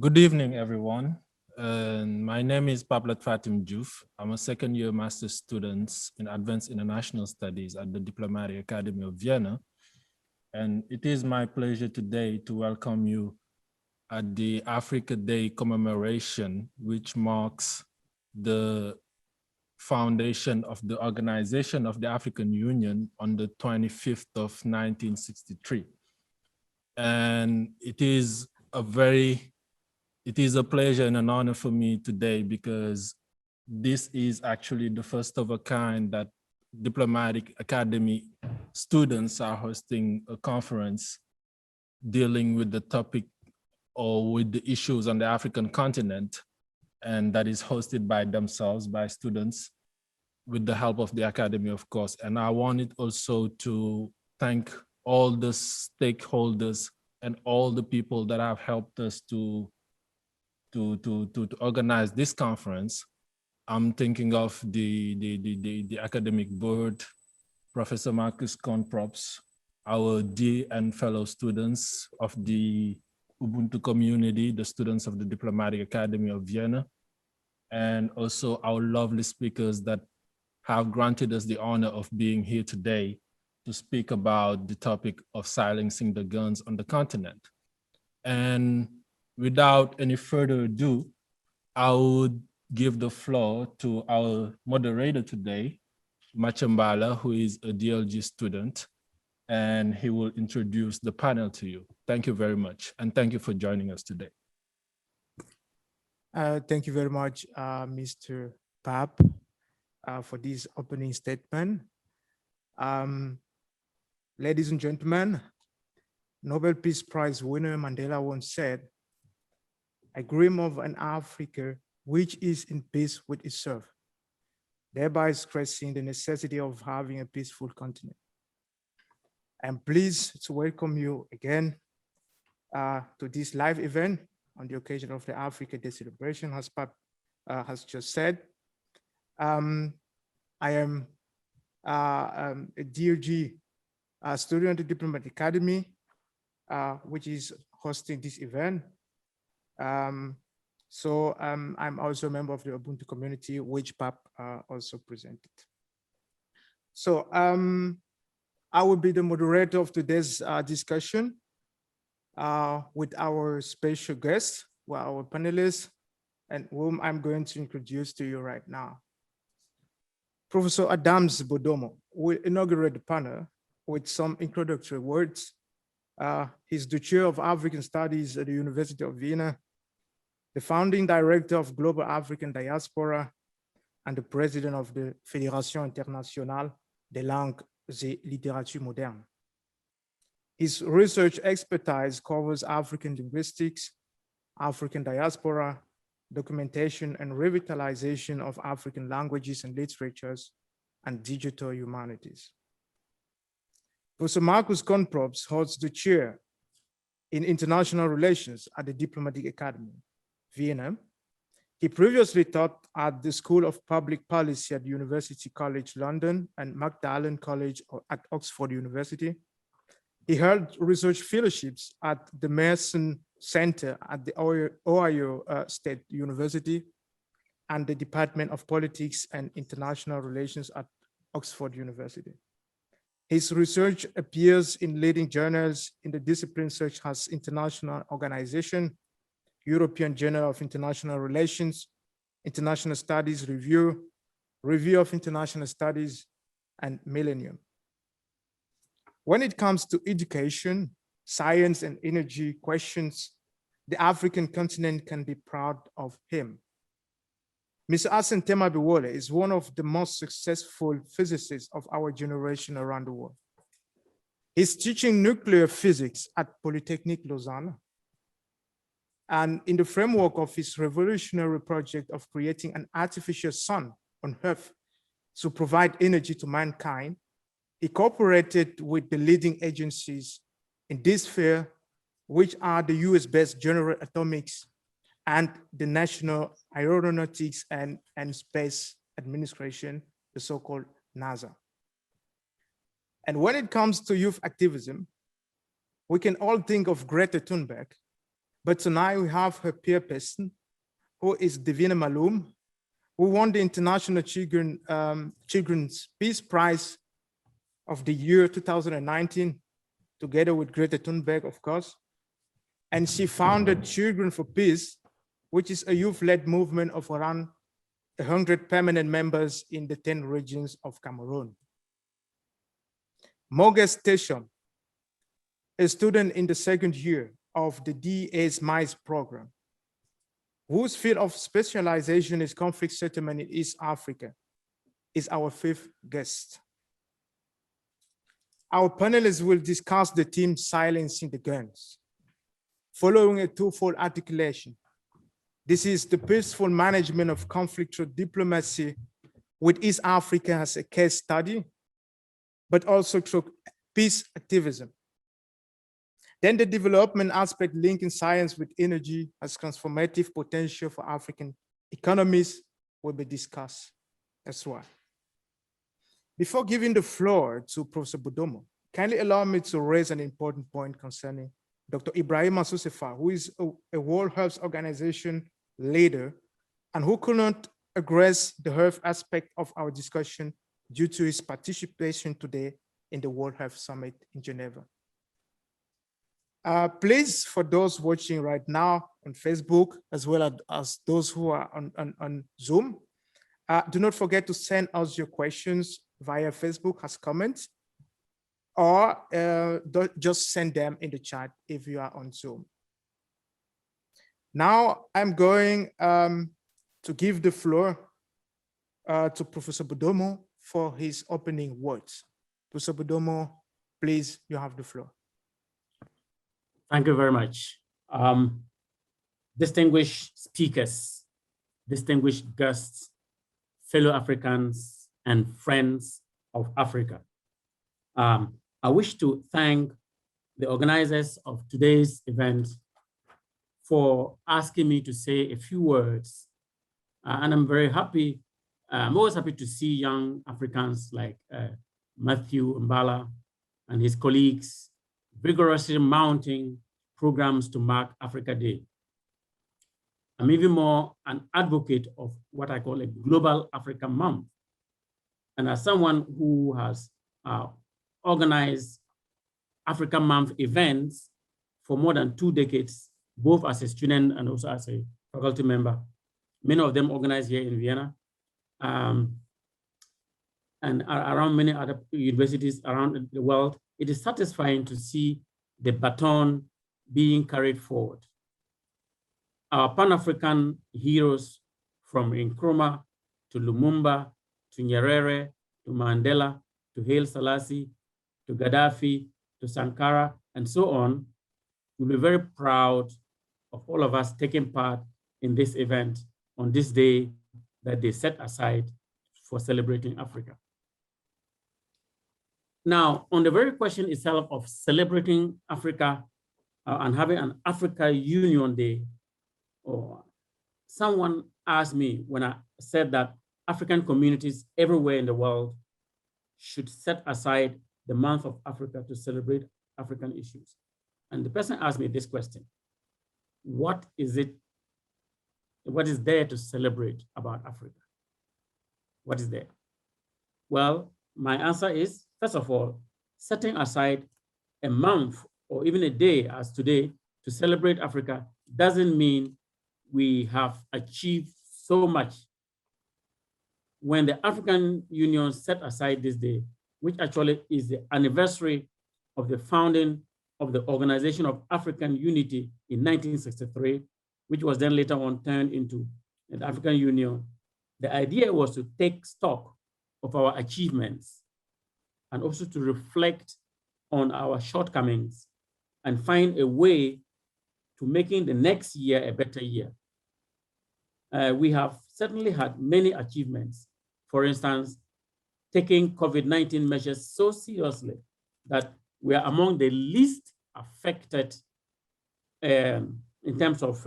Good evening, everyone. My name is Pape Fatime Diouf. I'm a second-year master's student in Advanced International Studies at the Diplomatic Academy of Vienna. And it is my pleasure today to welcome you at the Africa Day commemoration, which marks the foundation of the Organization of the African Union on the 25th of 1963. And it is a pleasure and an honor for me today because this is actually the first of a kind that Diplomatic Academy students are hosting a conference dealing with the topic or with the issues on the African continent, and that is hosted by themselves, by students, with the help of the Academy, of course. And I wanted also to thank all the stakeholders and all the people that have helped us to organize this conference. I'm thinking of the academic board, Professor Markus Kornprobst, our dear and fellow students of the Ubuntu community, the students of the Diplomatic Academy of Vienna, and also our lovely speakers that have granted us the honor of being here today to speak about the topic of silencing the guns on the continent. And without any further ado, I would give the floor to our moderator today, Mathieu Mballa, who is a DLG student, and he will introduce the panel to you. Thank you very much, and thank you for joining us today. Thank you very much, Mr. Pape, for this opening statement. Ladies and gentlemen, Nobel Peace Prize winner Mandela once said, "I dream of an Africa which is in peace with itself," thereby stressing the necessity of having a peaceful continent. I'm pleased to welcome you again to this live event on the occasion of the Africa Day celebration, as Pape has just said. I am a DLG student at the Diplomatic Academy, which is hosting this event. I'm also a member of the Ubuntu community, which Pape also presented. So I will be the moderator of today's discussion with our special guests, our panelists, and whom I'm going to introduce to you right now. Professor Adams Bodomo will inaugurate the panel with some introductory words. He's the chair of African Studies at the University of Vienna, the founding director of Global African Diaspora, and the president of the Fédération Internationale des Langues et Littératures Modernes. His research expertise covers African linguistics, African diaspora, documentation and revitalization of African languages and literatures, and digital humanities. Professor Markus Kornprobst holds the chair in international relations at the Diplomatic Academy, Vienna. He previously taught at the School of Public Policy at University College London and Magdalen College at Oxford University. He held research fellowships at the MAIS Center at the Ohio State University and the Department of Politics and International Relations at Oxford University. His research appears in leading journals in the disciplines such as International Organization, European Journal of International Relations, International Studies Review, Review of International Studies, and Millennium. When it comes to education, science, and energy questions, the African continent can be proud of him. Mr. Arsène Biwolé is one of the most successful physicists of our generation around the world. He's teaching nuclear physics at Polytechnique, Lausanne. And in the framework of his revolutionary project of creating an artificial sun on Earth to provide energy to mankind, he cooperated with the leading agencies in this sphere, which are the US-based General Atomics and the National Aeronautics and Space Administration, the so-called NASA. And when it comes to youth activism, we can all think of Greta Thunberg, But tonight we have her peer person, who is Divina Maloum, who won the International Children's Peace Prize of the year 2019, together with Greta Thunberg, of course. And she founded Children for Peace, which is a youth-led movement of around 100 permanent members in the 10 regions of Cameroon. Moges Teshome, a student in the second year of the DA's MAIS program, whose field of specialization is conflict settlement in East Africa, is our fifth guest. Our panelists will discuss the theme Silencing the Guns, following a twofold articulation. This is the peaceful management of conflict through diplomacy with East Africa as a case study, but also through peace activism. Then the development aspect linking science with energy as transformative potential for African economies will be discussed as well. Before giving the floor to Professor Bodomo, kindly allow me to raise an important point concerning Dr. Ibrahim Asusefa, who is a World Health Organization leader and who could not address the health aspect of our discussion due to his participation today in the World Health Summit in Geneva. Please, for those watching right now on Facebook, as well as those who are on Zoom, do not forget to send us your questions via Facebook as comments, or just send them in the chat if you are on Zoom. Now I'm going to give the floor to Professor Bodomo for his opening words. Professor Bodomo, please, you have the floor. Thank you very much. Distinguished speakers, distinguished guests, fellow Africans, and friends of Africa. I wish to thank the organizers of today's event for asking me to say a few words. And I'm very happy. I'm always happy to see young Africans like Mathieu, Mballa, and his colleagues vigorously mounting programs to mark Africa Day. I'm even more an advocate of what I call a Global Africa Month. And as someone who has organized Africa Month events for more than 2 decades, both as a student and also as a faculty member, many of them organized here in Vienna, and around many other universities around the world, it is satisfying to see the baton being carried forward. Our Pan-African heroes from Nkrumah to Lumumba, to Nyerere, to Mandela, to Haile Selassie, to Gaddafi, to Sankara, and so on, will be very proud of all of us taking part in this event on this day that they set aside for celebrating Africa. Now, on the very question itself of celebrating Africa and having an Africa Union Day, or someone asked me when I said that African communities everywhere in the world should set aside the month of Africa to celebrate African issues. And the person asked me this question: what is there to celebrate about Africa? What is there? Well, my answer is, first of all, setting aside a month or even a day as today to celebrate Africa doesn't mean we have achieved so much. When the African Union set aside this day, which actually is the anniversary of the founding of the Organization of African Unity in 1963, which was then later on turned into the African Union, the idea was to take stock of our achievements and also to reflect on our shortcomings and find a way to making the next year a better year. We have certainly had many achievements. For instance, taking COVID-19 measures so seriously that we are among the least affected in terms of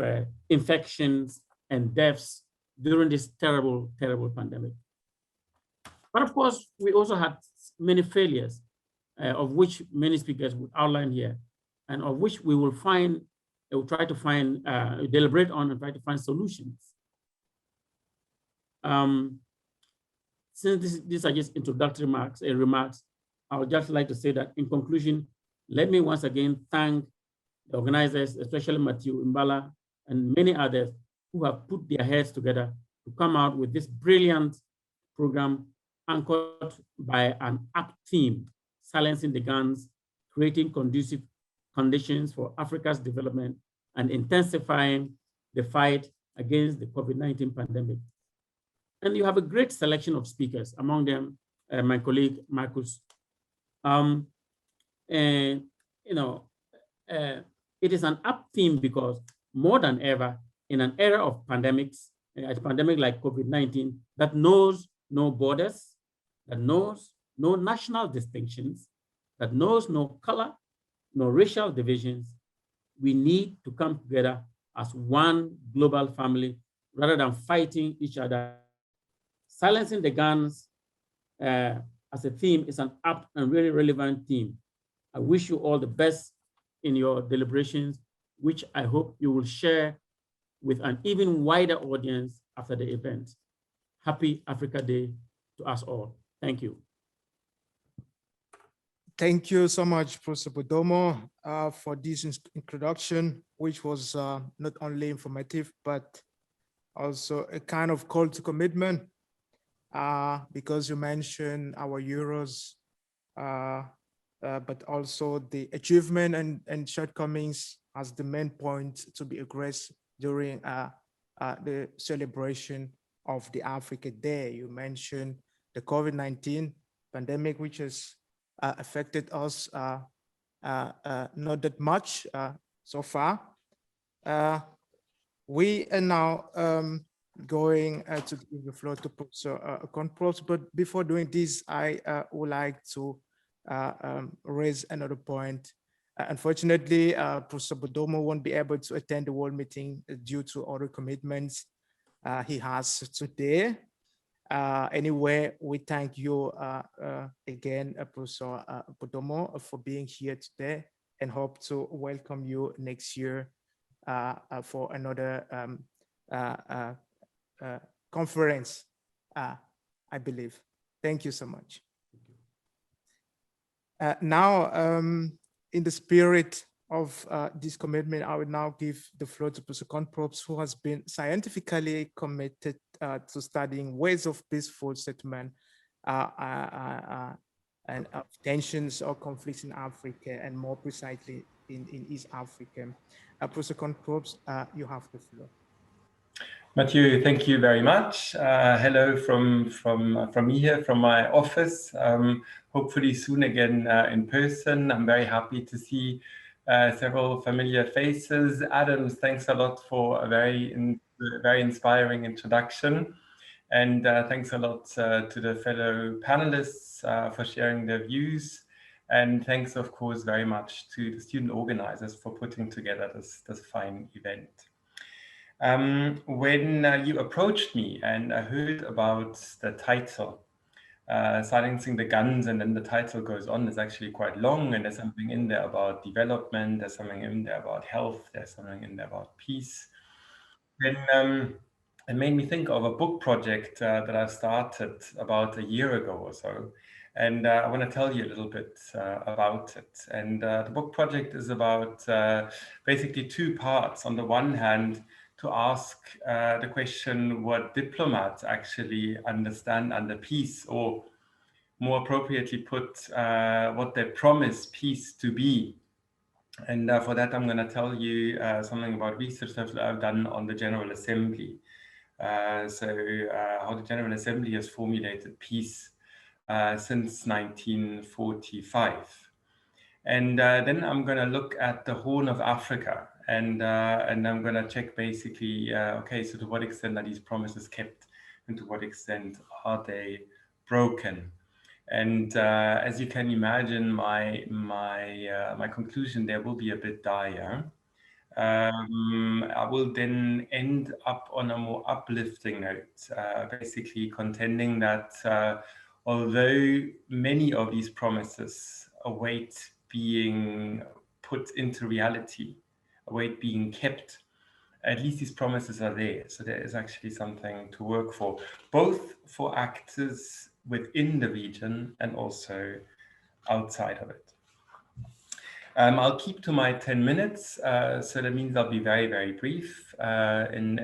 infections and deaths during this terrible, terrible pandemic. But of course, we also had many failures, of which many speakers would outline here, and of which we will find we'll try to find, deliberate on and try to find solutions. Since these are just introductory remarks, I would just like to say that in conclusion, let me once again thank the organizers, especially Mathieu, Mballa, and many others who have put their heads together to come out with this brilliant program anchored by an apt theme, silencing the guns, creating conducive conditions for Africa's development, and intensifying the fight against the COVID-19 pandemic. And you have a great selection of speakers, among them my colleague Markus. And you know, it is an apt theme because more than ever, in an era of pandemics, a pandemic like COVID-19 that knows no borders, that knows no national distinctions, that knows no color, no racial divisions, we need to come together as one global family rather than fighting each other. Silencing the guns as a theme is an apt and really relevant theme. I wish you all the best in your deliberations, which I hope you will share with an even wider audience after the event. Happy Africa Day to us all. Thank you. Thank you so much, Professor Bodomo, for this introduction, which was not only informative, but also a kind of call to commitment, because you mentioned our Euros, but also the achievement and shortcomings as the main point to be addressed during the celebration of the Africa Day. You mentioned the COVID-19 pandemic, which has affected us not that much so far. We are now going to give the floor to Professor Kornprobst, but before doing this, I would like to raise another point. Unfortunately, Professor Bodomo won't be able to attend the World Meeting due to other commitments he has today. Anyway, we thank you again, Professor Bodomo, for being here today, and hope to welcome you next year for another conference, I believe. Thank you so much. Now, in the spirit of this commitment, I will now give the floor to Professor Kornprobst, who has been scientifically committed to studying ways of peaceful settlement and tensions or conflicts in Africa, and more precisely in East Africa. Professor Kornprobst, you have the floor. Mathieu, thank you very much. Hello from me here, from my office. Hopefully soon again in person. I'm very happy to see several familiar faces. Adams, thanks a lot for a very inspiring introduction. And thanks a lot to the fellow panelists for sharing their views. And thanks, of course, very much to the student organizers for putting together this fine event. When you approached me and I heard about the title, Silencing the Guns, and then the title goes on, it's actually quite long, and there's something in there about development, there's something in there about health, there's something in there about peace. Then it made me think of a book project that I started about a year ago or so. And I want to tell you a little bit about it. And the book project is about basically two parts. On the one hand, to ask the question what diplomats actually understand under peace, or more appropriately put, what they promise peace to be. And for that, I'm going to tell you something about research that I've done on the General Assembly. How the General Assembly has formulated peace since 1945. And then I'm going to look at the Horn of Africa, and I'm going to check basically, okay, so to what extent are these promises kept, and to what extent are they broken? And as you can imagine, my conclusion there will be a bit dire. I will then end up on a more uplifting note, basically contending that although many of these promises await being put into reality, await being kept, at least these promises are there. So there is actually something to work for, both for actors within the region and also outside of it. I'll keep to my 10 minutes, so that means I'll be very, very brief in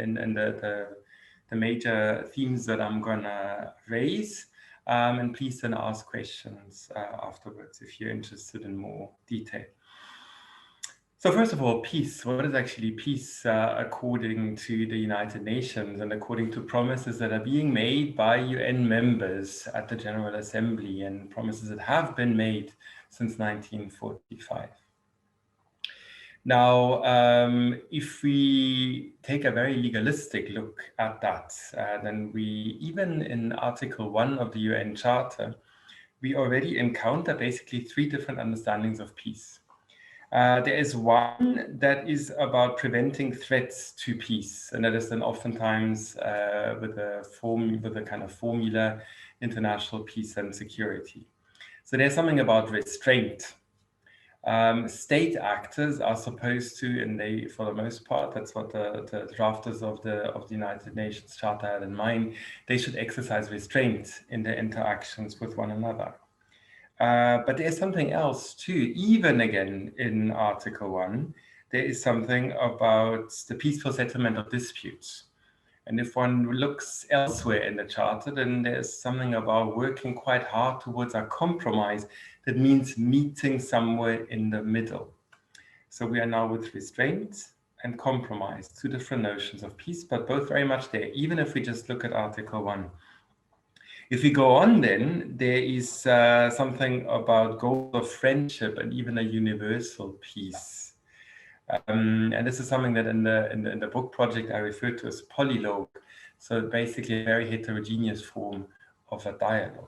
the major themes that I'm gonna raise. And please then ask questions afterwards if you're interested in more detail. So first of all, peace. What is actually peace according to the United Nations and according to promises that are being made by UN members at the General Assembly, and promises that have been made since 1945? Now, if we take a very legalistic look at that, then we, even in Article 1 of the UN Charter, we already encounter basically 3 different understandings of peace. There is one that is about preventing threats to peace, and that is then oftentimes with a kind of formula, international peace and security. So there's something about restraint. State actors are supposed to, and they, for the most part, that's what the drafters of the United Nations Charter had in mind, they should exercise restraint in their interactions with one another. But there's something else too, even again in Article 1, there is something about the peaceful settlement of disputes. And if one looks elsewhere in the Charter, then there's something about working quite hard towards a compromise that means meeting somewhere in the middle. So we are now with restraint and compromise, 2 different notions of peace, but both very much there, even if we just look at Article 1. If we go on then, there is something about goals of friendship and even a universal peace. And this is something that in the book project I refer to as polylogue. So basically a very heterogeneous form of a dialogue.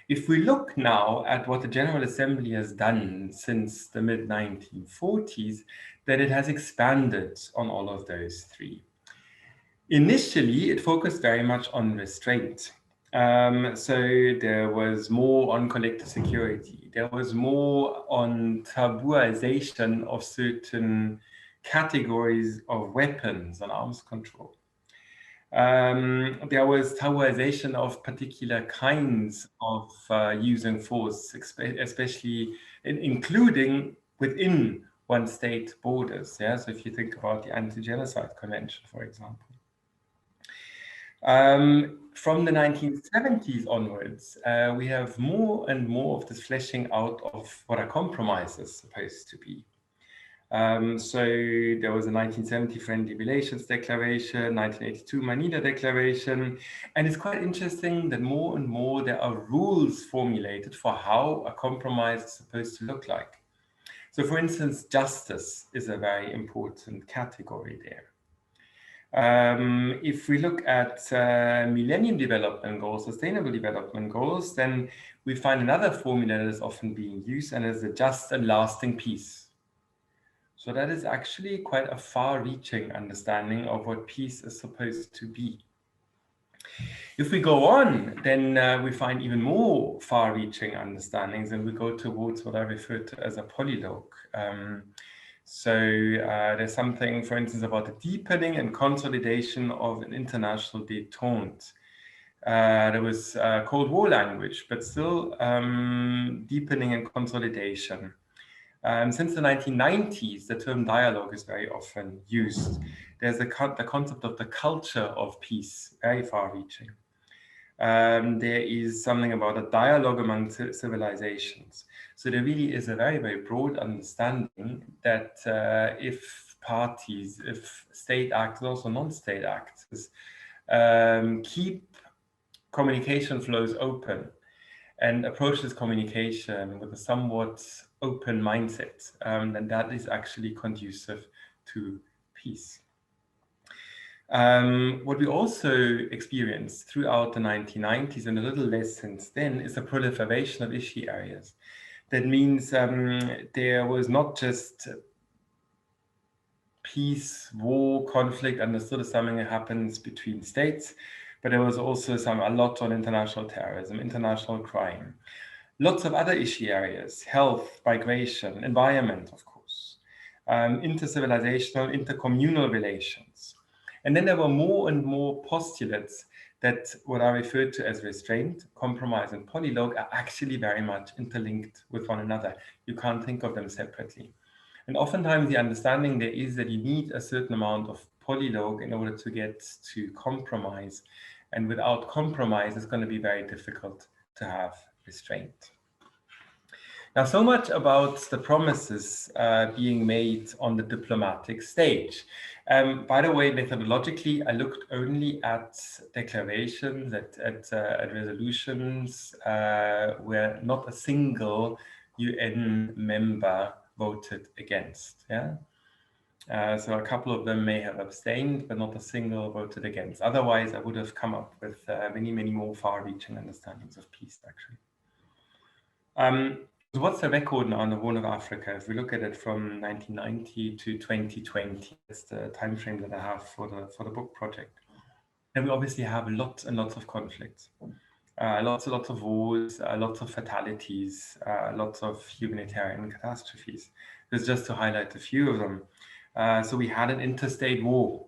If we look now at what the General Assembly has done since the mid-1940s, then it has expanded on all of those 3. Initially, it focused very much on restraint. So there was more on collective security. There was more on tabooization of certain categories of weapons and arms control. There was tabooization of particular kinds of using force, especially including within one state borders. Yeah? So if you think about the Anti-Genocide Convention, for example. From the 1970s onwards, we have more and more of this fleshing out of what a compromise is supposed to be. So there was a 1970 Friendly Relations Declaration, 1982 Manila Declaration, and it's quite interesting that more and more there are rules formulated for how a compromise is supposed to look like. So for instance, justice is a very important category there. If we look at Millennium Development Goals, Sustainable Development Goals, then we find another formula that is often being used, and is a just and lasting peace. So that is actually quite a far-reaching understanding of what peace is supposed to be. If we go on, then we find even more far-reaching understandings, and we go towards what I refer to as a polylogue. So there's something, for instance, about the deepening and consolidation of an international détente. There was Cold War language, but still deepening and consolidation. Since the 1990s, the term dialogue is very often used. There's the concept of the culture of peace, very far-reaching. There is something about a dialogue among civilizations. So there really is a very, very broad understanding that if parties, if state actors, also non-state actors, keep communication flows open and approach this communication with a somewhat open mindset, then that is actually conducive to peace. What we also experienced throughout the 1990s and a little less since then is a proliferation of issue areas. That means there was not just peace, war, conflict understood as something that happens between states, but there was also a lot on international terrorism, international crime. Lots of other issue areas, health, migration, environment, of course. intercivilizational, intercommunal relations. And then there were more and more postulates that what I referred to as restraint, compromise, and polylogue are actually very much interlinked with one another. You can't think of them separately. And oftentimes the understanding there is that you need a certain amount of polylogue in order to get to compromise. And without compromise, it's going to be very difficult to have restraint. Now, so much about the promises being made on the diplomatic stage. By the way, methodologically, I looked only at declarations, at resolutions where not a single UN member voted against. Yeah. So a couple of them may have abstained, but not a single voted against. Otherwise, I would have come up with many, many more far-reaching understandings of peace, actually. So what's the record now on the Horn of Africa? If we look at it from 1990 to 2020, that's the time frame that I have for the book project. And we obviously have lots and lots of conflicts, lots and lots of wars, lots of fatalities, lots of humanitarian catastrophes. This is just to highlight a few of them. So we had an interstate war,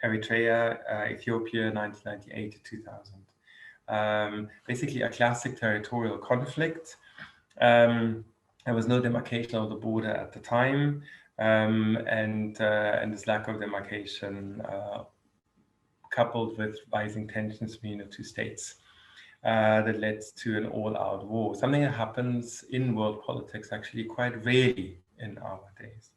Eritrea, Ethiopia, 1998 to 2000. Basically a classic territorial conflict. There was no demarcation of the border at the time, and this lack of demarcation coupled with rising tensions between the two states that led to an all-out war, something that happens in world politics actually quite rarely in our days.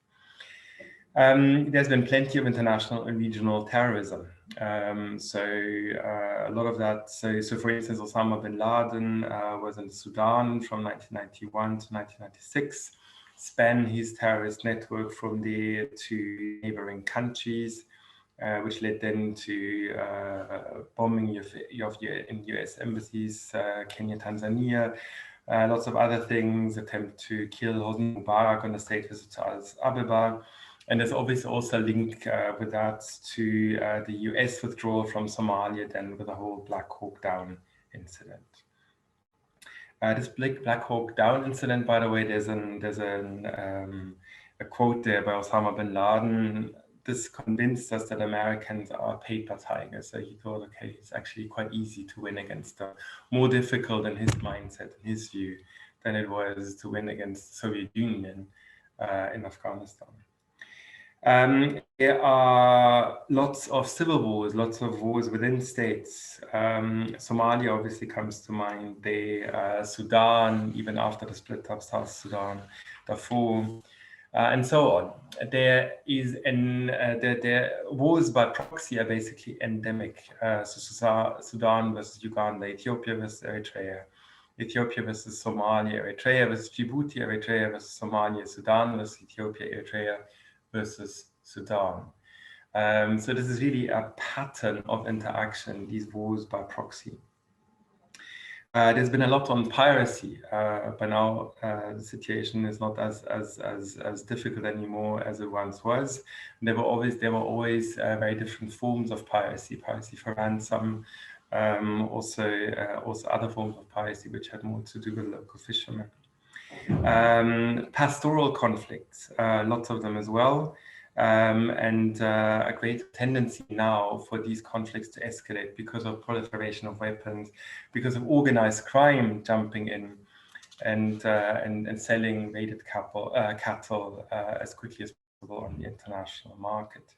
There's been plenty of international and regional terrorism. A lot of that, so for instance, Osama bin Laden was in Sudan from 1991 to 1996, span his terrorist network from there to neighboring countries, which led then to bombing in US embassies, Kenya, Tanzania, lots of other things, attempt to kill Hosni Mubarak on the state visit to Addis Ababa. And there's obviously also a link with that to the US withdrawal from Somalia, then with the whole Black Hawk Down incident. This Black Hawk Down incident, by the way, there's a quote there by Osama bin Laden. This convinced us that Americans are paper tigers. So he thought, okay, it's actually quite easy to win against them. More difficult in his mindset, in his view, than it was to win against the Soviet Union in Afghanistan. There are lots of civil wars, lots of wars within states. Somalia obviously comes to mind. Sudan, even after the split up, South Sudan, Darfur, and so on. There is wars by proxy are basically endemic. So Sudan versus Uganda, Ethiopia versus Eritrea, Ethiopia versus Somalia, Eritrea versus Djibouti, Eritrea versus Somalia, Sudan versus Ethiopia, Eritrea versus Sudan. So this is really a pattern of interaction, these wars by proxy. There's been a lot on piracy, but now the situation is not as difficult anymore as it once was. There were always very different forms of piracy for ransom, also other forms of piracy which had more to do with local fishermen. Pastoral conflicts, lots of them as well, and a great tendency now for these conflicts to escalate because of proliferation of weapons, because of organized crime jumping in and selling raided cattle as quickly as possible on the international market.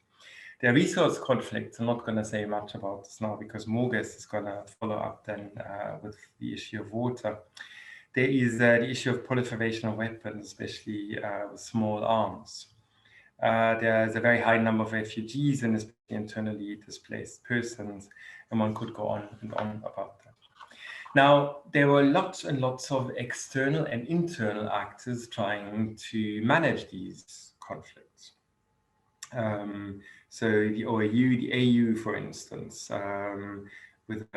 There are resource conflicts. I'm not going to say much about this now because Moges is going to follow up then with the issue of water. There is the issue of proliferation of weapons, especially with small arms. There's a very high number of refugees and especially internally displaced persons, and one could go on and on about that. Now, there were lots and lots of external and internal actors trying to manage these conflicts. So the OAU, the AU, for instance, with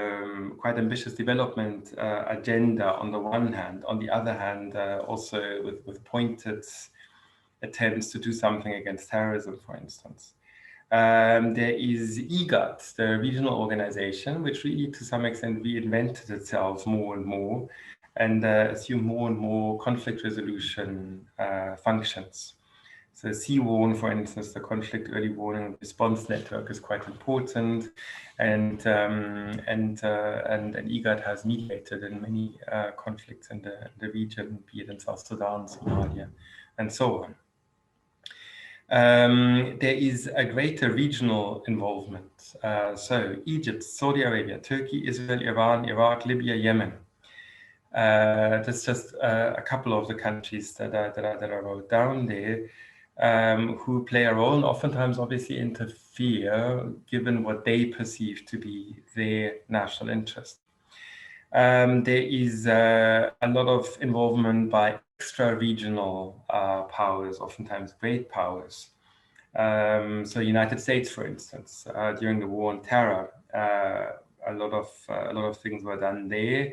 quite ambitious development agenda on the one hand, on the other hand, also with pointed attempts to do something against terrorism, for instance. There is IGAD, the regional organization, which really to some extent reinvented itself more and more and assumed more and more conflict resolution functions. So sea warn, for instance, the conflict early warning response network is quite important, and IGAD has mediated in many conflicts in the region, be it in South Sudan, Somalia, and so on. There is a greater regional involvement. So Egypt, Saudi Arabia, Turkey, Israel, Iran, Iraq, Libya, Yemen. That's just a couple of the countries that I wrote down there, who play a role and oftentimes obviously interfere given what they perceive to be their national interest. There is a lot of involvement by extra-regional powers, oftentimes great powers. So United States, for instance, during the war on terror, a lot of things were done there,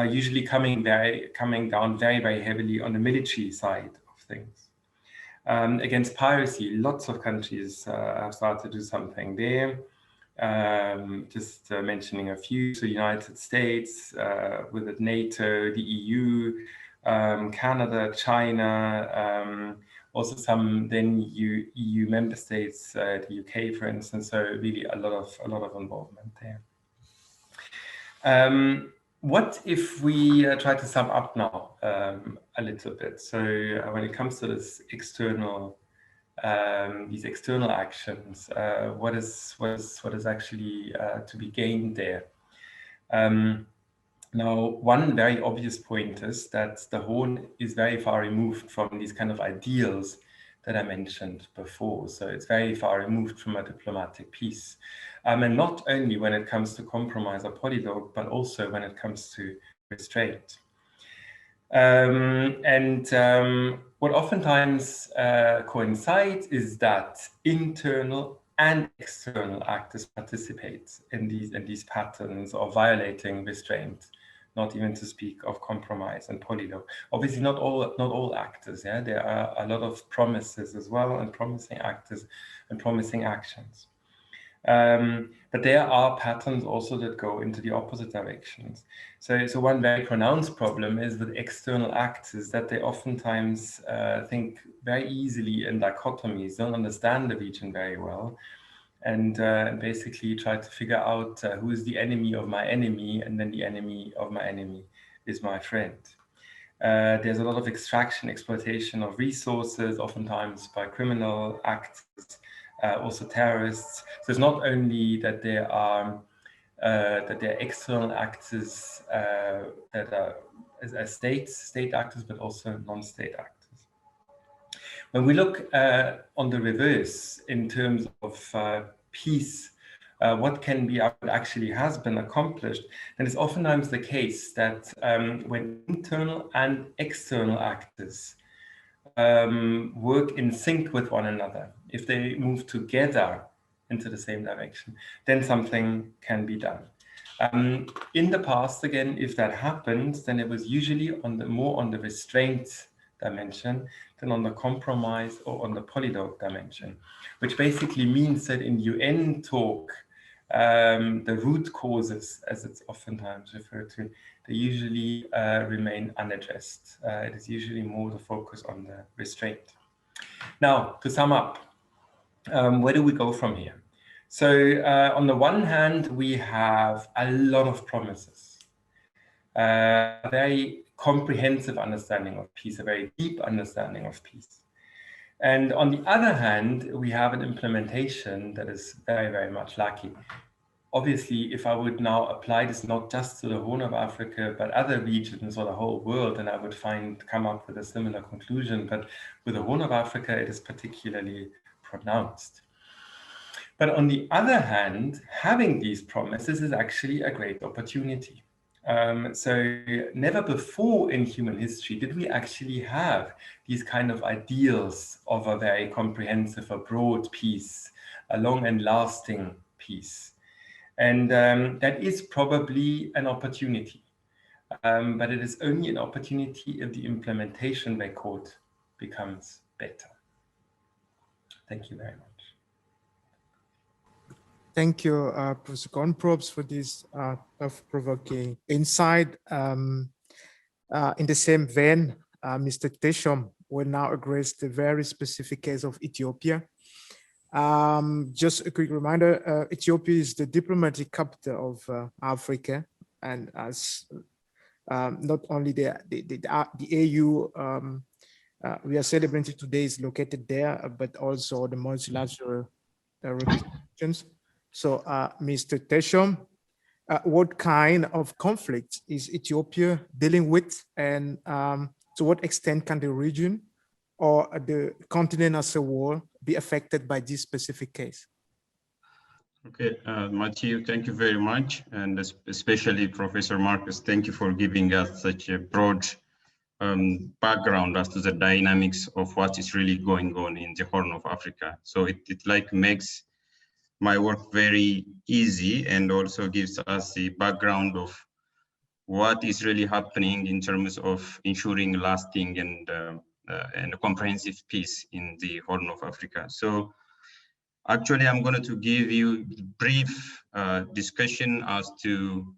usually coming down very heavily on the military side of things. Against piracy, lots of countries have started to do something there. Just mentioning a few, so United States, with it NATO, the EU, Canada, China, also some then EU member states, the UK, for instance. So really a lot of involvement there. What if we try to sum up now a little bit? So when it comes to this external, these external actions, what is actually to be gained there? Now, one very obvious point is that the Horn is very far removed from these kind of ideals that I mentioned before. So it's very far removed from a diplomatic peace. And not only when it comes to compromise or polylogue, but also when it comes to restraint. What oftentimes coincides is that internal and external actors participate in these patterns of violating restraint, not even to speak of compromise and polylogue. Obviously, not all actors. Yeah, there are a lot of promises as well, and promising actors and promising actions. But there are patterns also that go into the opposite directions. So one very pronounced problem is with external actors that they oftentimes think very easily in dichotomies, don't understand the region very well, and basically try to figure out who is the enemy of my enemy, and then the enemy of my enemy is my friend. There's a lot of extraction, exploitation of resources, oftentimes by criminal actors, also terrorists. So it's not only that there are external actors that are as state actors, but also non-state actors. When we look on the reverse in terms of peace, what actually has been accomplished, and it's oftentimes the case that when internal and external actors work in sync with one another, if they move together into the same direction, then something can be done. In the past, again, if that happens, then it was usually more on the restraint dimension than on the compromise or on the polylogue dimension, which basically means that in UN talk, the root causes, as it's oftentimes referred to, they usually remain unaddressed. It is usually more the focus on the restraint. Now, to sum up, where do we go from here? So on the one hand, we have a lot of promises, a very comprehensive understanding of peace, a very deep understanding of peace. And on the other hand, we have an implementation that is very much lacking. Obviously, if I would now apply this not just to the Horn of Africa, but other regions or the whole world, then I would come up with a similar conclusion. But with the Horn of Africa, it is particularly pronounced. But on the other hand, having these promises is actually a great opportunity. So never before in human history did we actually have these kind of ideals of a very comprehensive, a broad peace, a long and lasting peace. And that is probably an opportunity, but it is only an opportunity if the implementation record becomes better. Thank you very much. Thank you, Professor Kornprobst, for this thought-provoking insight. In the same vein, Mr. Teshome, will now address the very specific case of Ethiopia. Just a quick reminder, Ethiopia is the diplomatic capital of Africa, and as not only the AU we are celebrating today is located there, but also the multilateral representations. So Mr. Teshome, what kind of conflict is Ethiopia dealing with, and to what extent can the region or the continent as a whole be affected by this specific case? Okay, Mathieu, thank you very much. And especially Professor Markus, thank you for giving us such a broad background as to the dynamics of what is really going on in the Horn of Africa. So it like makes my work very easy, and also gives us the background of what is really happening in terms of ensuring lasting and a comprehensive peace in the Horn of Africa. So actually, I'm going to give you a brief discussion as to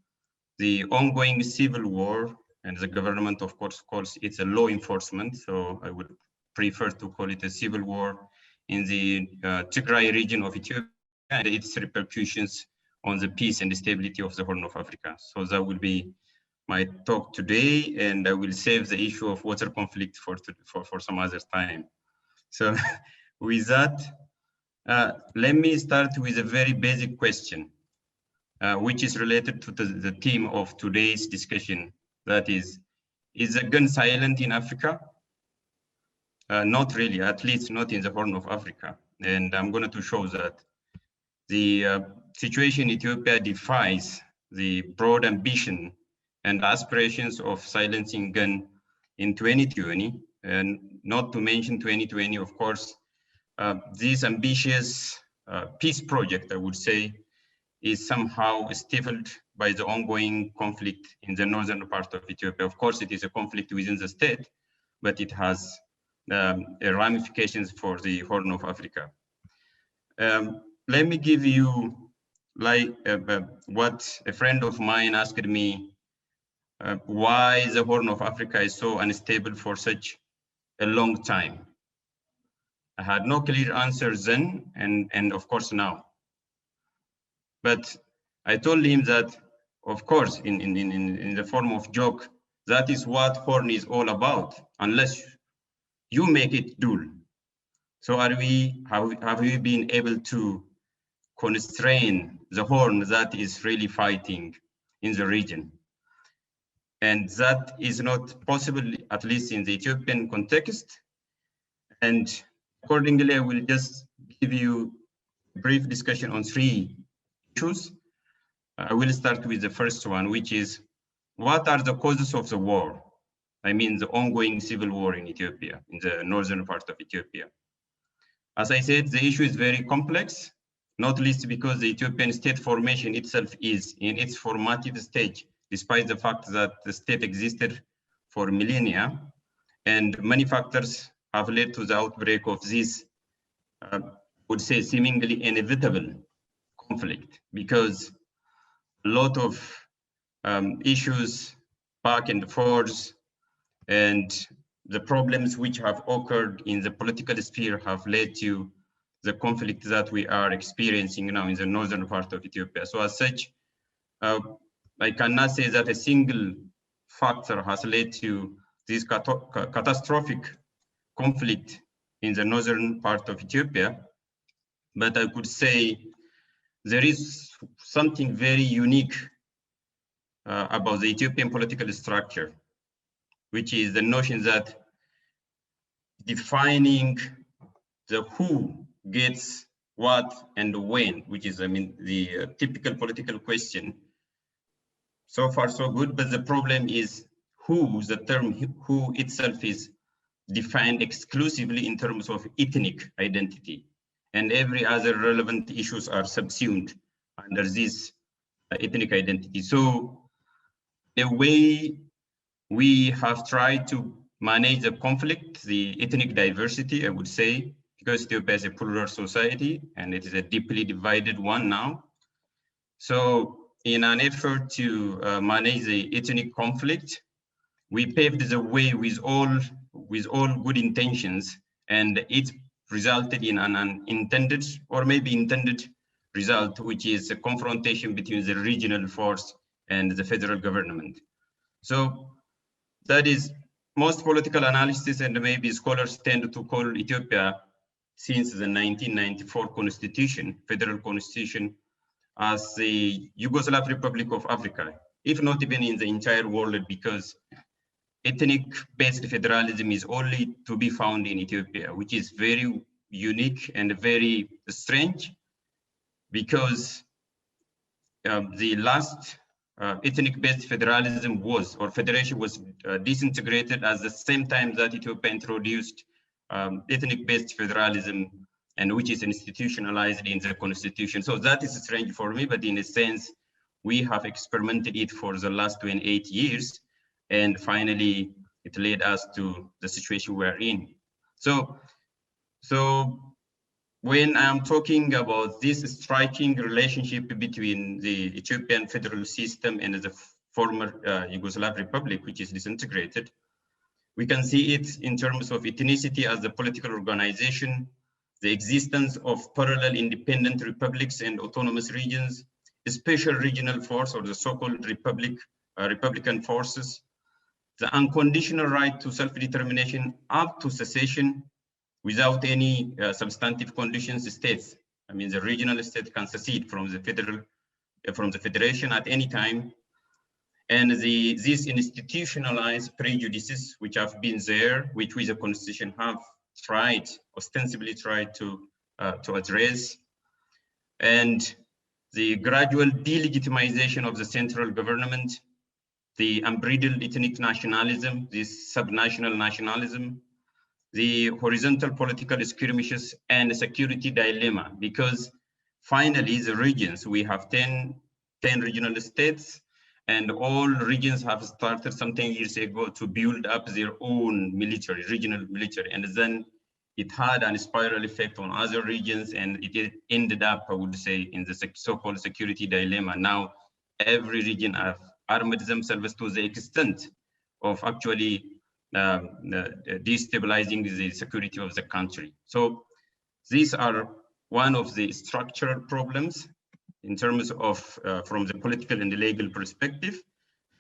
the ongoing civil war, and the government, of course, calls it a law enforcement. So I would prefer to call it a civil war in the Tigray region of Ethiopia, and its repercussions on the peace and stability of the Horn of Africa. So that will be my talk today, and I will save the issue of water conflict for some other time. So with that, let me start with a very basic question, which is related to the theme of today's discussion. That is the gun silent in Africa? Not really, at least not in the Horn of Africa. And I'm going to show that the situation in Ethiopia defies the broad ambition and aspirations of silencing gun in 2020, and not to mention 2020, of course. This ambitious peace project, I would say, is somehow stifled by the ongoing conflict in the northern part of Ethiopia. Of course, it is a conflict within the state, but it has ramifications for the Horn of Africa. Let me give you like what a friend of mine asked me, why the Horn of Africa is so unstable for such a long time. I had no clear answer then, and of course now. But I told him that, of course, in the form of joke, that is what Horn is all about, unless you make it dull. So have we been able to constrain the Horn that is really fighting in the region? And that is not possible, at least in the Ethiopian context. And accordingly, I will just give you a brief discussion on three issues. I will start with the first one, which is, what are the causes of the war? I mean, the ongoing civil war in Ethiopia, in the northern part of Ethiopia. As I said, the issue is very complex, not least because the Ethiopian state formation itself is in its formative stage, despite the fact that the state existed for millennia, and many factors have led to the outbreak of this, I would say, seemingly inevitable conflict, because a lot of issues back and forth and the problems which have occurred in the political sphere have led to the conflict that we are experiencing now in the northern part of Ethiopia. So as such, I cannot say that a single factor has led to this catastrophic conflict in the northern part of Ethiopia, but I could say there is something very unique about the Ethiopian political structure, which is the notion that defining the who gets what and when, which is, I mean, the typical political question. So far, so good, but the problem is who, the term who itself is defined exclusively in terms of ethnic identity, and every other relevant issues are subsumed under this ethnic identity. So the way we have tried to manage the conflict, the ethnic diversity, I would say, because Ethiopia is a plural society and it is a deeply divided one now. So in an effort to manage the ethnic conflict, we paved the way with all with all good intentions, and it resulted in an unintended or maybe intended result, which is a confrontation between the regional force and the federal government. So that is most political analysis, and maybe scholars tend to call Ethiopia, since the 1994 constitution, federal constitution, as the Yugoslav Republic of Africa, if not even in the entire world, because ethnic-based federalism is only to be found in Ethiopia, which is very unique and very strange, because the last ethnic-based federalism was, or federation was disintegrated at the same time that Ethiopia introduced ethnic-based federalism, and which is institutionalized in the constitution. So that is strange for me, but in a sense, we have experimented it for the last 28 years, and finally it led us to the situation we're in. So when I'm talking about this striking relationship between the Ethiopian federal system and the former Yugoslav Republic, which is disintegrated, we can see it in terms of ethnicity as a political organization, the existence of parallel independent republics and autonomous regions, a special regional force, or the so-called Republican forces, the unconditional right to self-determination up to secession without any substantive conditions states. I mean, the regional state can secede from the federation at any time. And these institutionalized prejudices which have been there, which we the constitution have ostensibly tried to address, and the gradual delegitimization of the central government, the unbridled ethnic nationalism, this subnational nationalism, the horizontal political skirmishes, and the security dilemma, because finally the regions, we have 10 regional states, and all regions have started some 10 years ago to build up their own regional military, and then it had a spiral effect on other regions, and it ended up, I would say, in the so-called security dilemma. Now, every region have armed themselves to the extent of actually destabilizing the security of the country. So these are one of the structural problems in terms of from the political and the legal perspective.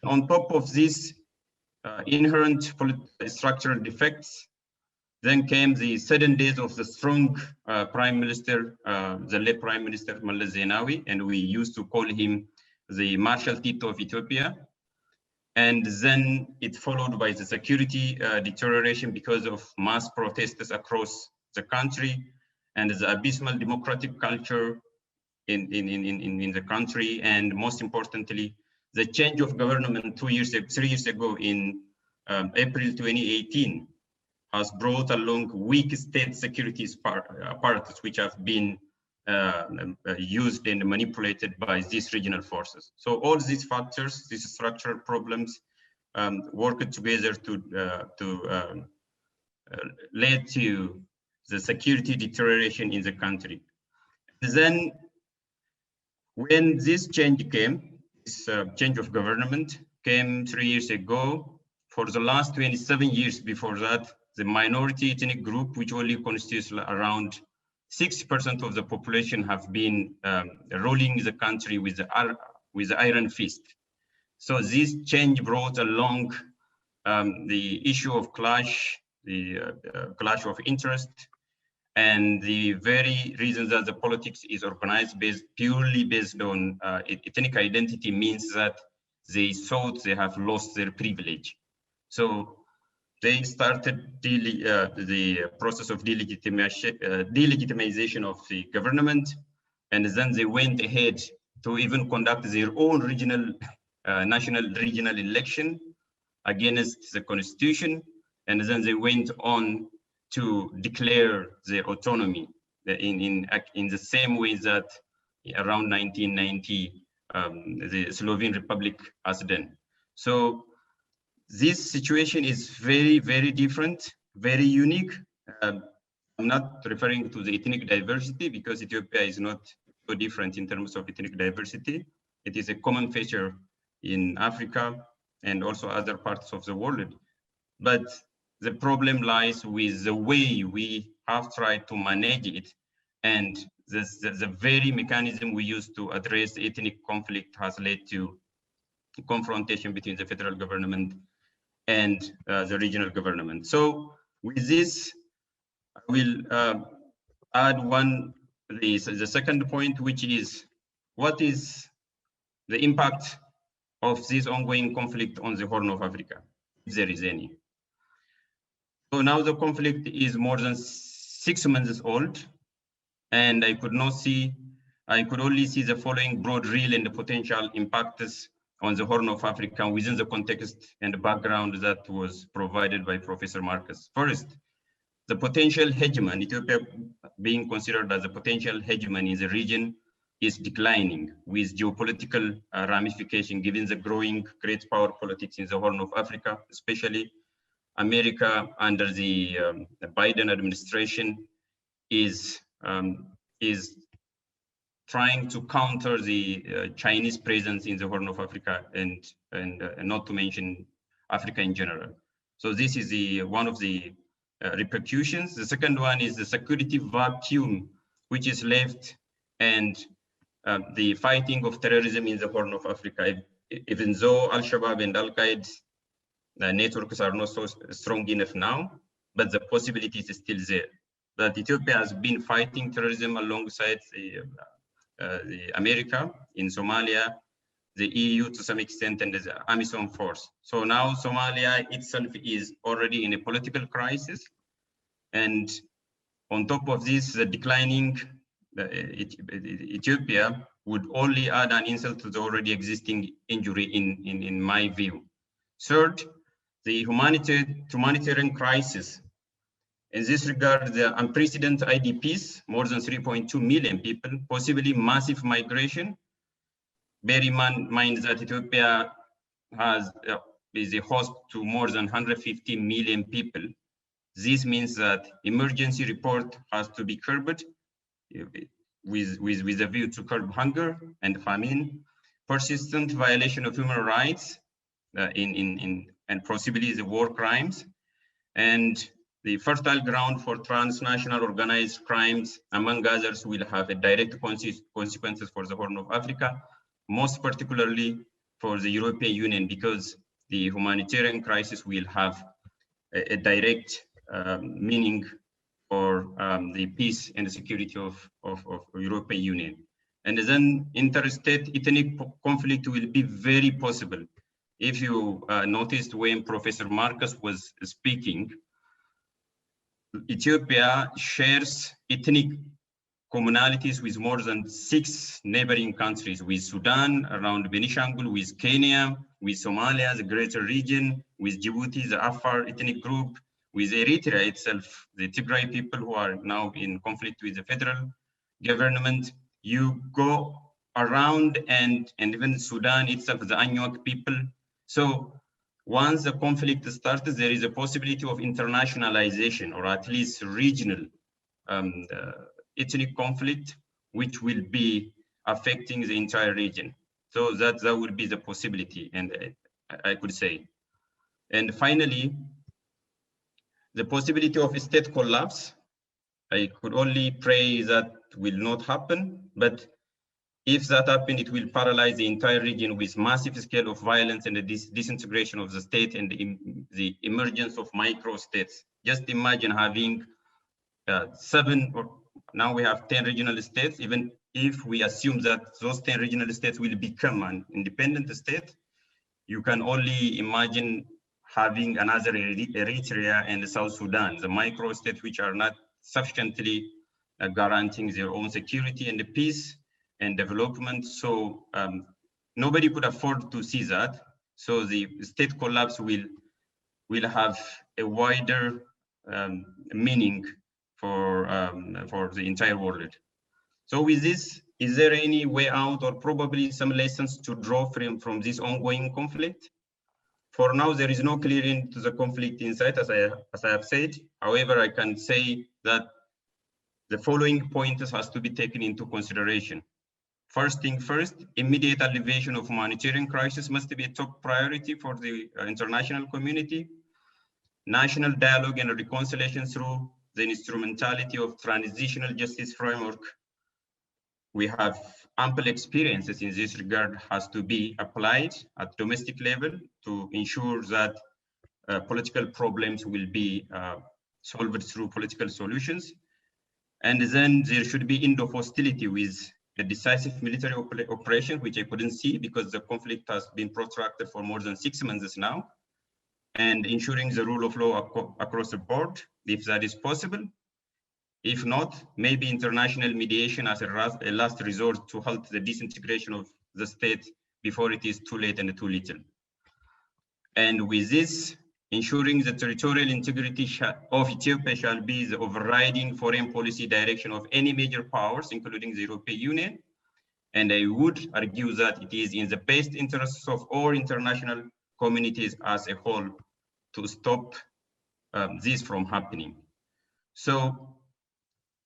On top of this inherent structural defects, then came the sudden days of the strong prime minister, the late prime minister Malla Zenawi, and we used to call him the Marshal Tito of Ethiopia. And then it followed by the security deterioration because of mass protests across the country, and the abysmal democratic culture in the country, and most importantly, the change of government 3 years ago in April 2018 has brought along weak state security apparatus, which have been used and manipulated by these regional forces. So all these factors, these structural problems, worked together to lead to the security deterioration in the country. Then, when this change came, this change of government came 3 years ago, for the last 27 years before that, the minority ethnic group, which only constitutes around 60% of the population, have been ruling the country with the iron fist. So this change brought along the issue of clash, the clash of interest, and the very reason that the politics is organized purely based on ethnic identity means that they thought they have lost their privilege. So they started the process of delegitimization of the government, and then they went ahead to even conduct their own regional, regional election against the constitution, and then they went on to declare their autonomy in the same way that around 1990 the Slovene Republic has done. So this situation is very, very different, very unique. I'm not referring to the ethnic diversity, because Ethiopia is not so different in terms of ethnic diversity. It is a common feature in Africa and also other parts of the world. But the problem lies with the way we have tried to manage it, and the very mechanism we use to address ethnic conflict has led to confrontation between the federal government and the regional government. So with this, I will add the second point, which is what is the impact of this ongoing conflict on the Horn of Africa, if there is any. So now the conflict is more than 6 months old, and I could only see the following broad, real, and potential impacts on the Horn of Africa within the context and the background that was provided by Professor Markus. First, the potential hegemon, Ethiopia being considered as a potential hegemon in the region, is declining with geopolitical ramification given the growing great power politics in the Horn of Africa, especially America under the Biden administration is trying to counter the Chinese presence in the Horn of Africa and not to mention Africa in general. So this is one of the repercussions. The second one is the security vacuum which is left, and the fighting of terrorism in the Horn of Africa. Even though Al-Shabaab and Al-Qaeda networks are not so strong enough now, but the possibility is still there. That Ethiopia has been fighting terrorism alongside the America in Somalia, the EU to some extent, and the AMISOM force. So now Somalia itself is already in a political crisis. And on top of this, the declining Ethiopia would only add an insult to the already existing injury in my view. Third, the humanitarian crisis. In this regard, the unprecedented IDPs, more than 3.2 million people, possibly massive migration. Bear in mind that Ethiopia is a host to more than 150 million people. This means that emergency report has to be curbed with a view to curb hunger and famine, persistent violation of human rights and possibly the war crimes, and the fertile ground for transnational organized crimes, among others, will have a direct consequences for the Horn of Africa, most particularly for the European Union, because the humanitarian crisis will have a direct meaning for the peace and the security of European Union. And then interstate ethnic conflict will be very possible. If you noticed when Professor Markus was speaking, Ethiopia shares ethnic commonalities with more than 6 neighboring countries, with Sudan, around Benishangul, with Kenya, with Somalia, the greater region, with Djibouti, the Afar ethnic group, with Eritrea itself, the Tigray people who are now in conflict with the federal government. You go around and even Sudan itself, the Anyuak people. So once the conflict starts, there is a possibility of internationalization, or at least regional ethnic conflict, which will be affecting the entire region. So that would be the possibility, and I could say. And finally, the possibility of a state collapse. I could only pray that will not happen, but if that happens, it will paralyze the entire region with massive scale of violence and the disintegration of the state and the emergence of micro-states. Just imagine having 7, or now we have 10 regional states. Even if we assume that those 10 regional states will become an independent state, you can only imagine having another Eritrea and South Sudan, the micro-states which are not sufficiently guaranteeing their own security and the peace and development. So nobody could afford to see that. So the state collapse will have a wider meaning for the entire world. So with this, is there any way out, or probably some lessons to draw from this ongoing conflict? For now, there is no clear end to the conflict inside, as I have said. However, I can say that the following points has to be taken into consideration. First thing first, immediate alleviation of humanitarian crisis must be a top priority for the international community. national dialogue and reconciliation through the instrumentality of transitional justice framework. We have ample experiences in this regard has to be applied at domestic level to ensure that political problems will be solved through political solutions. And then there should be end of hostility with a decisive military operation, which I couldn't see because the conflict has been protracted for more than 6 months now, and ensuring the rule of law across the board, if that is possible. If not, maybe international mediation as a last resort to halt the disintegration of the state before it is too late and too little. And with this, ensuring the territorial integrity of Ethiopia shall be the overriding foreign policy direction of any major powers, including the European Union. And I would argue that it is in the best interests of all international communities as a whole to stop this from happening. So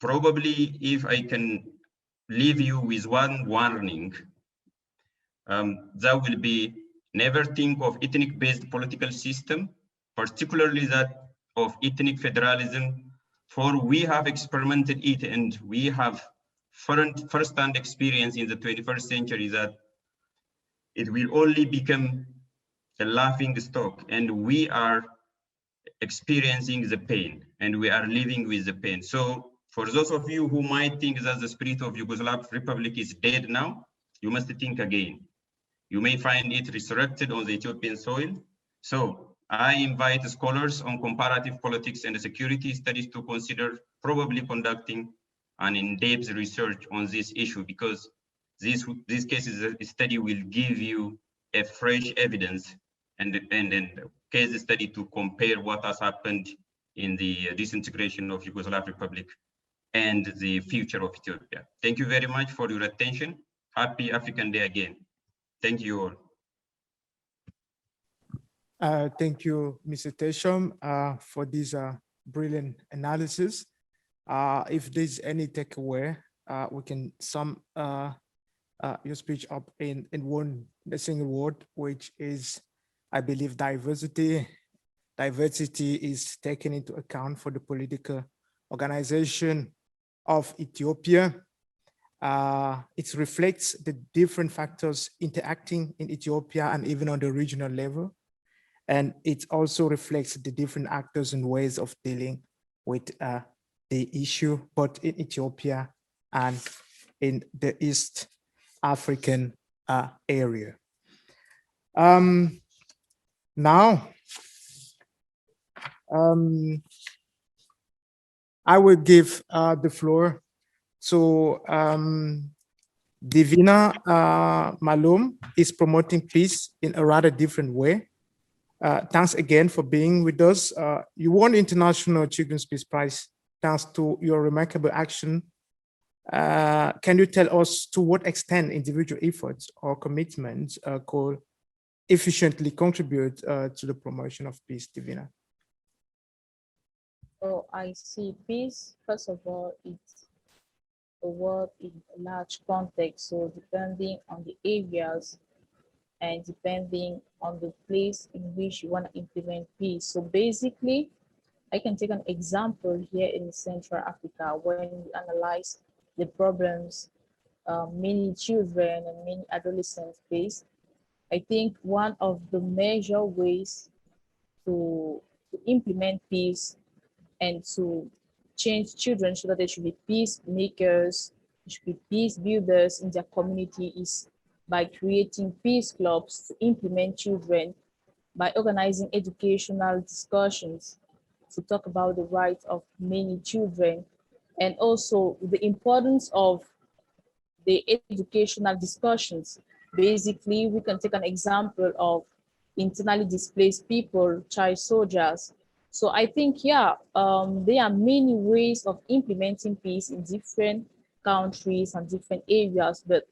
probably if I can leave you with one warning, that will be never think of ethnic-based political system, particularly that of ethnic federalism, for we have experimented it and we have first-hand experience in the 21st century that it will only become a laughing stock, and we are experiencing the pain and we are living with the pain. So for those of you who might think that the spirit of Yugoslav Republic is dead now, you must think again. You may find it resurrected on the Ethiopian soil. So I invite scholars on comparative politics and security studies to consider probably conducting an in-depth research on this issue, because this case study will give you a fresh evidence and case study to compare what has happened in the disintegration of Yugoslav Republic and the future of Ethiopia. Thank you very much for your attention. Happy African Day again. Thank you all. Thank you, Mr. Teshome, for this brilliant analysis. If there's any takeaway, we can sum your speech up in a single word, which is, I believe, diversity. Diversity is taken into account for the political organization of Ethiopia. It reflects the different factors interacting in Ethiopia and even on the regional level. And it also reflects the different actors and ways of dealing with the issue, both in Ethiopia and in the East African area. Now, I will give the floor to Divina. Maloum is promoting peace in a rather different way. Thanks again for being with us. You won the International Children's Peace Prize thanks to your remarkable action. Can you tell us to what extent individual efforts or commitments could efficiently contribute to the promotion of peace, Divina? Oh, I see. Peace, first of all, it's a word in a large context. So depending on the areas and depending on the place in which you want to implement peace. So basically, I can take an example here in Central Africa when we analyze the problems many children and many adolescents face. I think one of the major ways to implement peace and to change children so that they should be peacemakers, they should be peace builders in their community is by creating peace clubs to implement children, by organizing educational discussions to talk about the rights of many children, and also the importance of the educational discussions. Basically, we can take an example of internally displaced people, child soldiers. So I think, yeah, there are many ways of implementing peace in different countries and different areas, but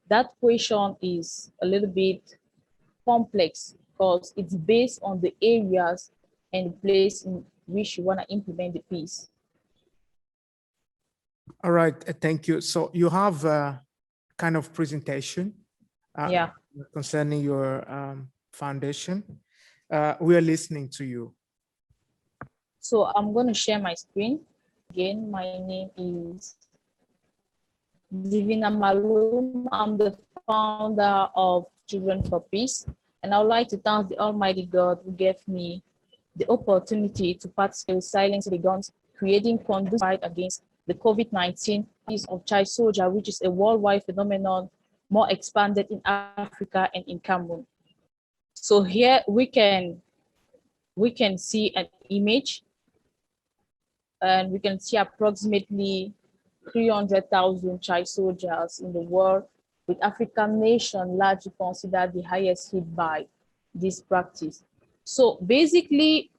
that question is a little bit complex because it's based on the areas and the place in which you want to implement the peace. All right, thank you. So you have a kind of presentation concerning your foundation. We are listening to you. So I'm going to share my screen. Again, my name is Divina Maloum. I'm the founder of Children for Peace, and I would like to thank the Almighty God who gave me the opportunity to participate in silencing the guns, creating conducive fight against the COVID-19 of child soldier, which is a worldwide phenomenon, more expanded in Africa and in Cameroon. So here we can see an image, and we can see approximately 300,000 child soldiers in the world, with African nations largely considered the highest hit by this practice. So basically,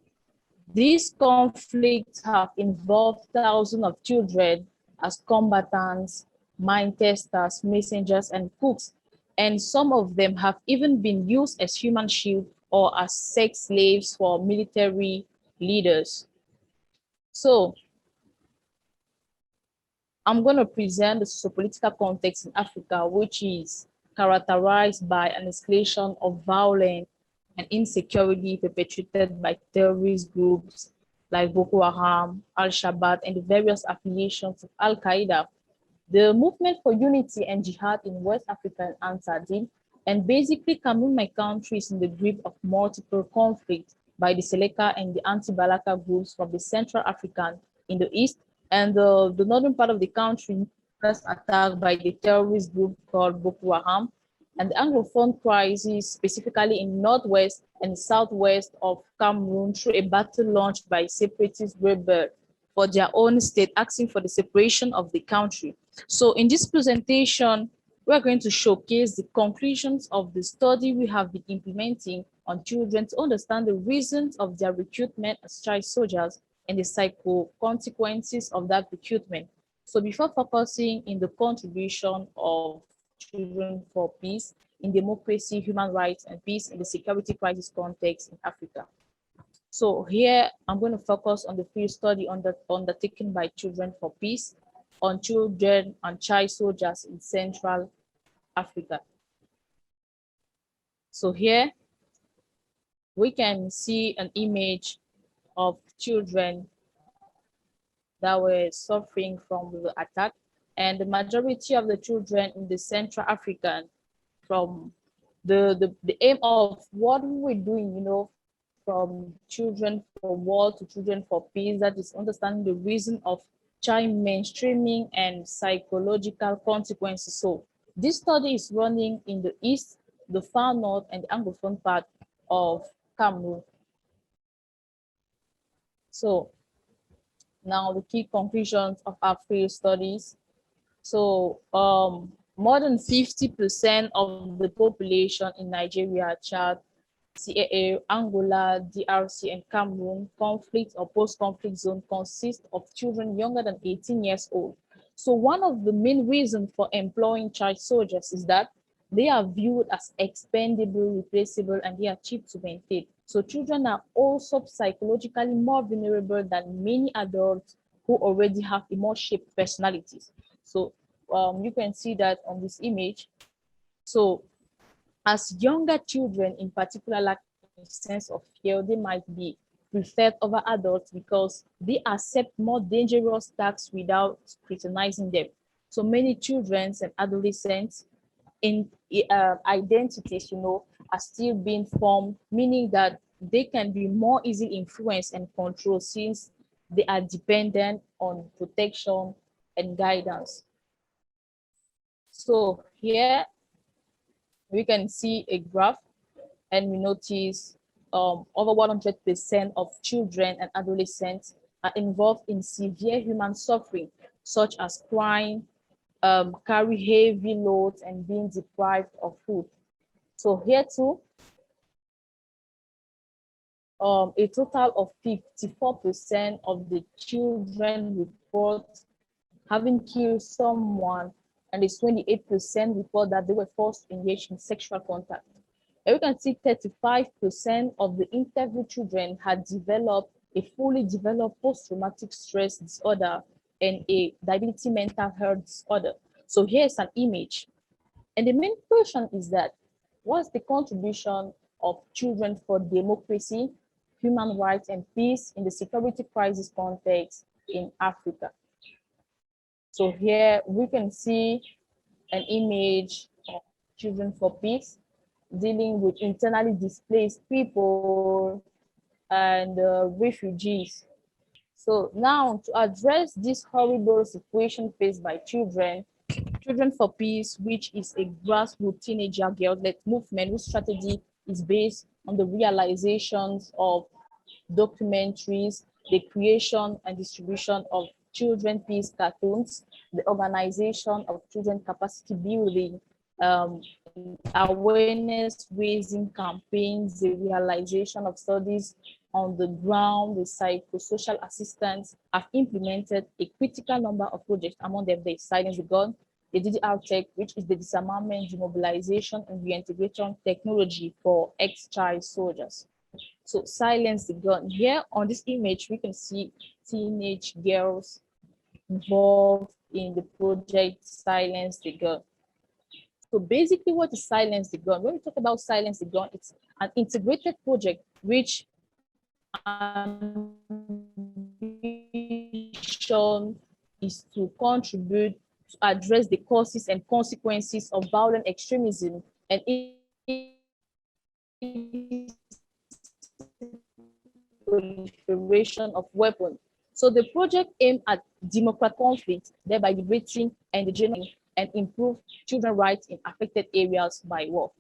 these conflicts have involved thousands of children as combatants, mine testers, messengers, and cooks. And some of them have even been used as human shield or as sex slaves for military leaders. So I'm going to present the sociopolitical context in Africa, which is characterized by an escalation of violence and insecurity perpetrated by terrorist groups like Boko Haram, Al-Shabaab, and the various affiliations of Al-Qaeda. The movement for unity and jihad in West Africa and Antarctica, and basically Cameroon, my country, is in the grip of multiple conflicts by the Seleka and the anti-Balaka groups from the Central African in the east, and the northern part of the country was attacked by the terrorist group called Boko Haram, and the Anglophone crisis, specifically in northwest and southwest of Cameroon, through a battle launched by separatist rebels for their own state, asking for the separation of the country. So in this presentation, we're going to showcase the conclusions of the study we have been implementing on children to understand the reasons of their recruitment as child soldiers and the psycho consequences of that recruitment. So before focusing in the contribution of children for peace in democracy, human rights, and peace in the security crisis context in Africa. So here I'm going to focus on the field study undertaken by Children for Peace on children and child soldiers in Central Africa. So here we can see an image of children that were suffering from the attack, and the majority of the children in the Central African, from the aim of what we're doing, you know, from Children for War to Children for Peace, that is understanding the reason of child mainstreaming and psychological consequences. So this study is running in the east, the far north, and the Anglophone part of Cameroon. So now the key conclusions of our field studies. So more than 50% of the population in Nigeria, Chad, CAA, Angola, DRC, and Cameroon conflict or post-conflict zone consist of children younger than 18 years old. So one of the main reasons for employing child soldiers is that they are viewed as expendable, replaceable, and they are cheap to maintain. So children are also psychologically more vulnerable than many adults who already have a more shaped personalities. So you can see that on this image. So as younger children in particular lack a sense of fear, they might be preferred over adults because they accept more dangerous tasks without scrutinizing them. So many children and adolescents in identities, you know, are still being formed, meaning that they can be more easily influenced and controlled since they are dependent on protection and guidance. So here we can see a graph, and we notice over 100% of children and adolescents are involved in severe human suffering, such as crying, carry heavy loads, and being deprived of food. So here too, a total of 54% of the children report having killed someone, and it's 28% report that they were forced to engage in sexual contact. And we can see 35% of the interviewed children had developed a fully developed post-traumatic stress disorder and a disability mental health disorder. So here's an image. And the main question is that, what's the contribution of children for democracy, human rights and peace in the security crisis context in Africa. So here we can see an image of Children for Peace dealing with internally displaced people and refugees. So now to address this horrible situation faced by children, Children for Peace, which is a grassroots teenager girl-led movement whose strategy is based on the realizations of documentaries, the creation and distribution of children peace cartoons, the organization of children capacity building, awareness raising campaigns, the realization of studies on the ground, the psychosocial assistance have implemented a critical number of projects. Among them, the Silence the Gun, the DDR Tech, which is the disarmament, demobilization, and reintegration technology for ex-child soldiers. So Silence the Gun. Here on this image, we can see teenage girls involved in the project Silence the Gun. So basically, what is Silence the Gun? When we talk about Silence the Gun, it's an integrated project which ambition is to contribute to address the causes and consequences of violent extremism and proliferation of weapons. So the project aimed at democratic conflict, thereby liberating and improve children's rights in affected areas by war.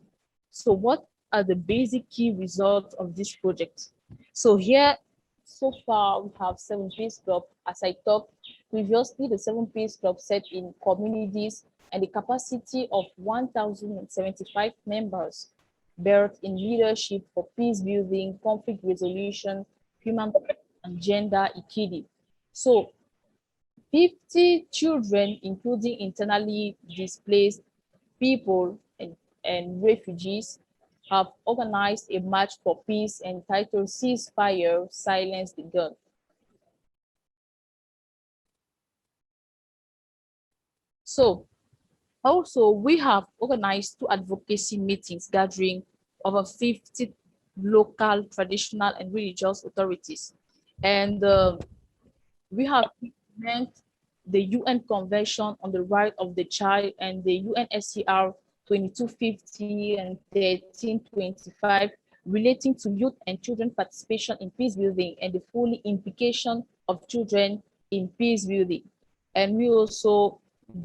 So what are the basic key results of this project? So here, so far, we have 7 peace clubs. As I talked previously, the 7 peace clubs set in communities and the capacity of 1,075 members birthed in leadership for peace building, conflict resolution, human and gender equity. So 50 children, including internally displaced people and refugees, have organized a march for peace entitled Ceasefire, Silence the Gun. So also we have organized 2 advocacy meetings gathering over 50 local, traditional, and religious authorities. And we have implemented the UN Convention on the Right of the Child and the UNSCR 2250 and 1325 relating to youth and children participation in peace building and the full implication of children in peace building. And we also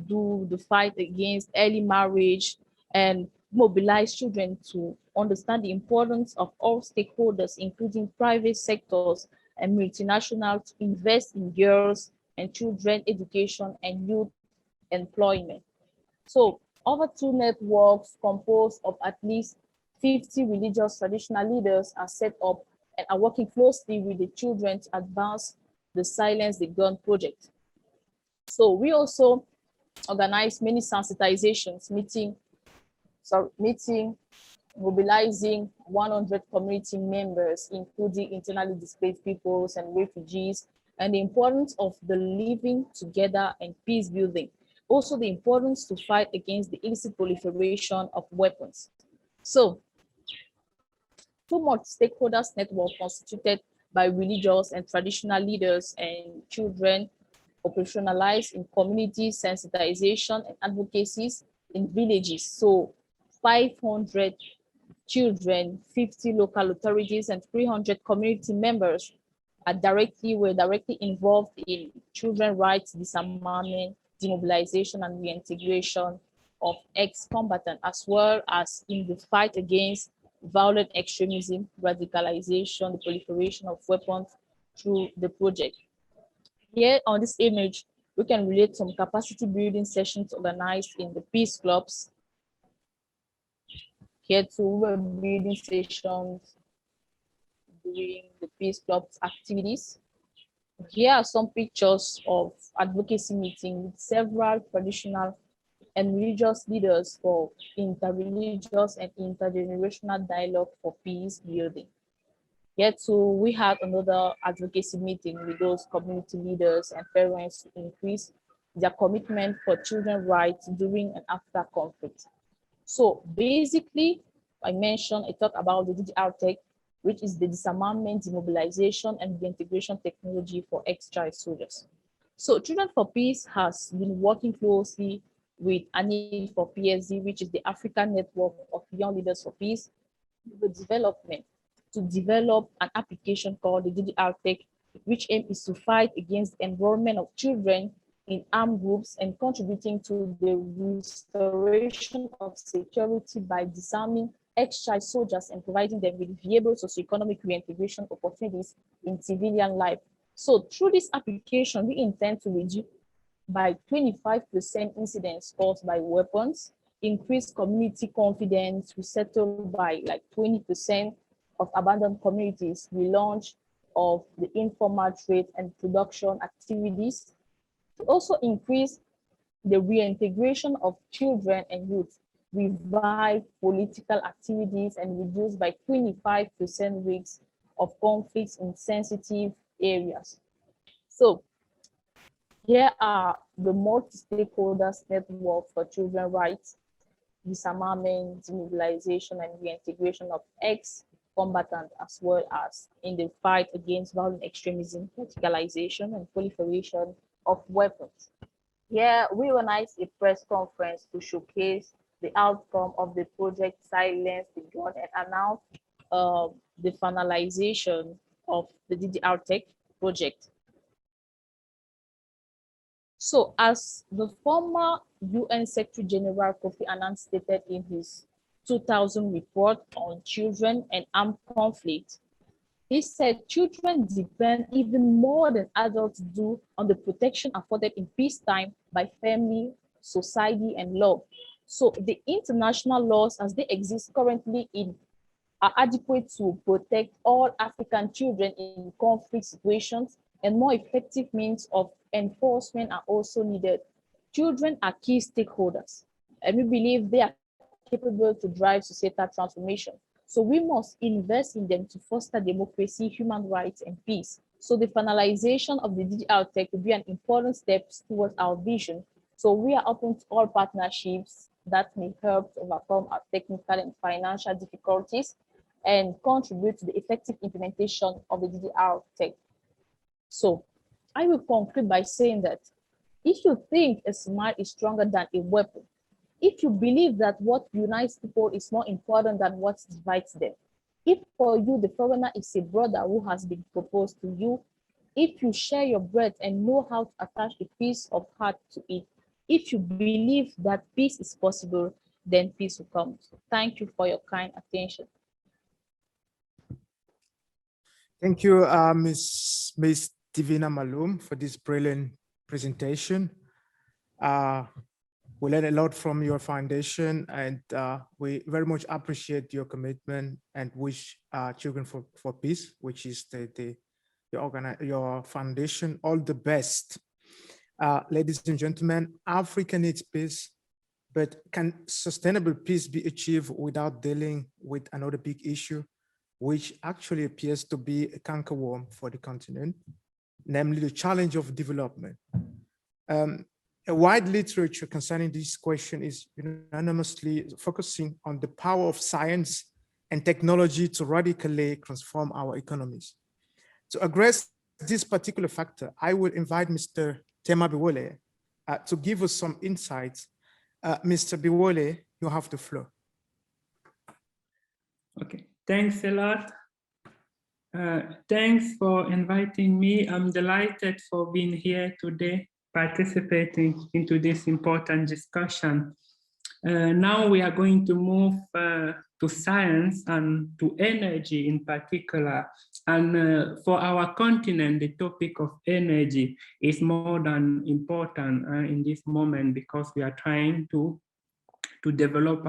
do the fight against early marriage and mobilize children to understand the importance of all stakeholders, including private sectors and multinationals, to invest in girls and children education and youth employment. So over 2 networks composed of at least 50 religious traditional leaders are set up and are working closely with the children to advance the Silence the Gun project. So we also organize many sensitizations, mobilizing 100 community members, including internally displaced peoples and refugees, and the importance of the living together and peace building. Also the importance to fight against the illicit proliferation of weapons. So, 2 multi-stakeholders network constituted by religious and traditional leaders and children operationalized in community sensitization and advocacies in villages. So 500 children, 50 local authorities, and 300 community members were directly involved in children's rights disarmament, demobilization, and reintegration of ex-combatants, as well as in the fight against violent extremism, radicalization, the proliferation of weapons through the project. Here on this image, we can relate some capacity building sessions organized in the peace clubs. Here too, we're building sessions during the peace clubs activities. Here are some pictures of advocacy meetings with several traditional and religious leaders for interreligious and intergenerational dialogue for peace building. Yet too, we had another advocacy meeting with those community leaders and parents to increase their commitment for children's rights during and after conflict. So basically, I talked about the DDR Tech, which is the disarmament, demobilization, and reintegration technology for ex-child soldiers. So Children for Peace has been working closely with ANID for PSD, which is the African Network of Young Leaders for Peace, with development to develop an application called the DDR Tech, which aim is to fight against the enrollment of children in armed groups and contributing to the restoration of security by disarming ex-child soldiers and providing them with viable socioeconomic reintegration opportunities in civilian life. So through this application, we intend to reduce by 25% incidents caused by weapons, increase community confidence, resettle by like 20% of abandoned communities, relaunch of the informal trade and production activities, to also increase the reintegration of children and youth, revive political activities, and reduce by 25% risks of conflicts in sensitive areas. So here are the multi-stakeholders network for children rights, disarmament, demobilization, and reintegration of ex-combatants, as well as in the fight against violent extremism, radicalization, and proliferation of weapons. Here, we organized a press conference to showcase the outcome of the project Silence the Gun and announce the finalization of the DDR Tech project. So as the former UN Secretary General Kofi Annan stated in his 2000 report on children and armed conflict, he said children depend even more than adults do on the protection afforded in peacetime by family, society, and law. So the international laws as they exist currently are adequate to protect all African children in conflict situations, and more effective means of enforcement are also needed. Children are key stakeholders, and we believe they are capable to drive societal transformation. So we must invest in them to foster democracy, human rights, and peace. So the finalization of the DDR Tech will be an important step towards our vision. So we are open to all partnerships that may help to overcome our technical and financial difficulties and contribute to the effective implementation of the DDR Tech. So I will conclude by saying that if you think a smile is stronger than a weapon, if you believe that what unites people is more important than what divides them, if for you the foreigner is a brother who has been proposed to you, if you share your bread and know how to attach a piece of heart to it, if you believe that peace is possible, then peace will come. So thank you for your kind attention. Thank you, Ms. Divina Maloum, for this brilliant presentation. We learned a lot from your foundation, and we very much appreciate your commitment and wish Children for Peace, which is your foundation, all the best. Ladies and gentlemen, Africa needs peace, but can sustainable peace be achieved without dealing with another big issue, which actually appears to be a cankerworm for the continent, namely the challenge of development? A wide literature concerning this question is unanimously focusing on the power of science and technology to radically transform our economies. To address this particular factor, I will invite Mr. Tema Biwolé to give us some insights. Mr. Biwolé, you have the floor. Okay, thanks a lot. Thanks for inviting me. I'm delighted for being here today, participating into this important discussion. Now we are going to move to science and to energy in particular. And for our continent, the topic of energy is more than important in this moment, because we are trying to develop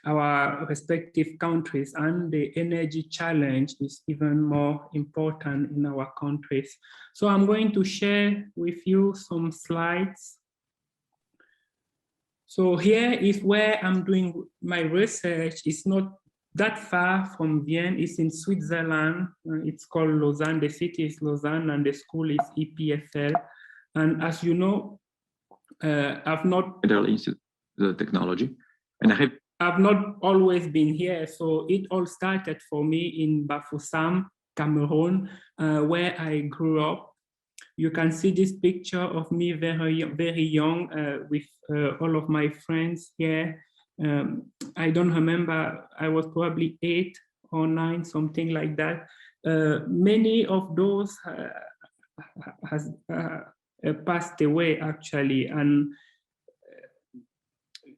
our respective countries, and the energy challenge is even more important in our countries. So I'm going to share with you some slides. So here is where I'm doing my research. It's not that far from Vienna. It's in Switzerland. It's called Lausanne. The city is Lausanne and the school is EPFL. And as you know, I've not the technology, and I have I've not always been here. So it all started for me in Bafoussam, Cameroon, where I grew up. You can see this picture of me very young with all of my friends here. I don't remember, I was probably 8 or 9, something like that. Many of those has passed away actually. And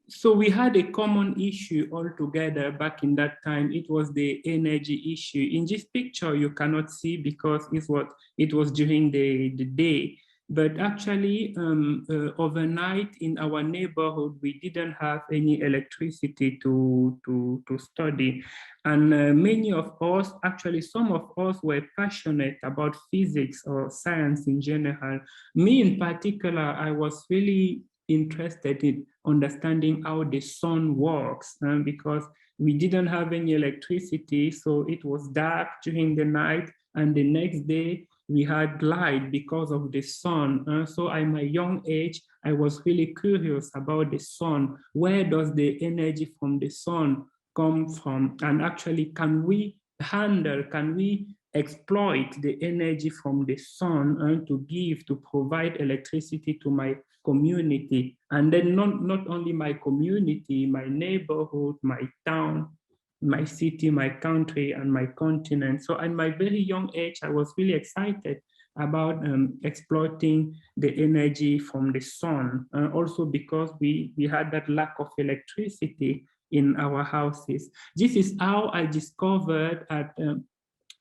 so we had a common issue altogether back in that time. It was the energy issue. In this picture, you cannot see because it was during the day. But actually, overnight in our neighborhood, we didn't have any electricity to study. And many of us, actually some of us were passionate about physics or science in general. Me in particular, I was really interested in understanding how the sun works, because we didn't have any electricity, so it was dark during the night, and the next day we had light because of the sun. So at my young age, I was really curious about the sun. Where does the energy from the sun come from? And actually, can we exploit the energy from the sun to provide electricity to my community? And then not only my community, my neighborhood, my town, my city, my country, and my continent. So at my very young age, I was really excited about exploiting the energy from the sun, also because we had that lack of electricity in our houses. This is how I discovered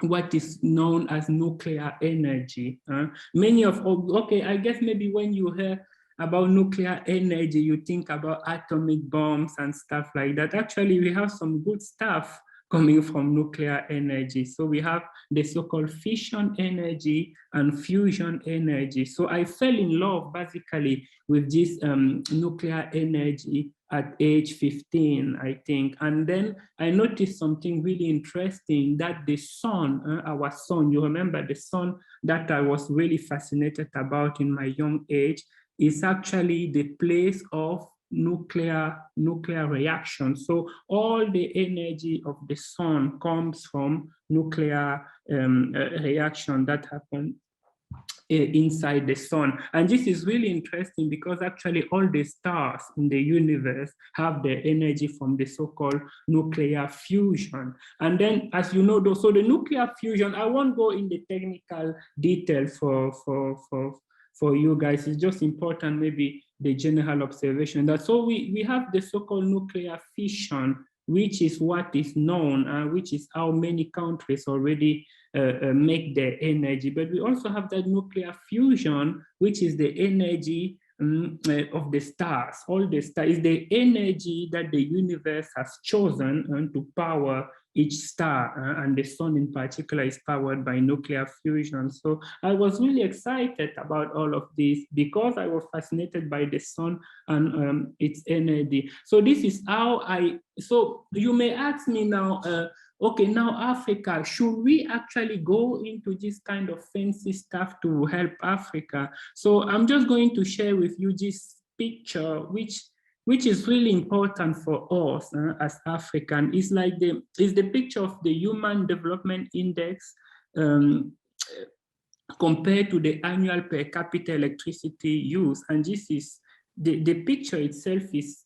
what is known as nuclear energy. Okay, I guess maybe when you hear about nuclear energy, you think about atomic bombs and stuff like that. Actually, we have some good stuff coming from nuclear energy. So we have the so-called fission energy and fusion energy. So I fell in love basically with this nuclear energy at age 15, I think. And then I noticed something really interesting, that the sun, our sun, you remember the sun that I was really fascinated about in my young age, is actually the place of nuclear reaction. So all the energy of the sun comes from nuclear reaction that happen inside the sun. And this is really interesting because actually all the stars in the universe have their energy from the so-called nuclear fusion. And then, as you know, so the nuclear fusion, I won't go in the technical detail for you guys. It's just important, maybe the general observation that so we have the so-called nuclear fission, which is what is known, which is how many countries already make their energy. But we also have that nuclear fusion, which is the energy of the stars. All the stars is the energy that the universe has chosen to power each star, and the sun in particular is powered by nuclear fusion. So I was really excited about all of this because I was fascinated by the sun and its energy. So this is how so you may ask me now, okay, now Africa, should we actually go into this kind of fancy stuff to help Africa? So I'm just going to share with you this picture, which is really important for us as African. It's like it's the picture of the Human Development Index compared to the annual per capita electricity use. And this is, the picture itself is,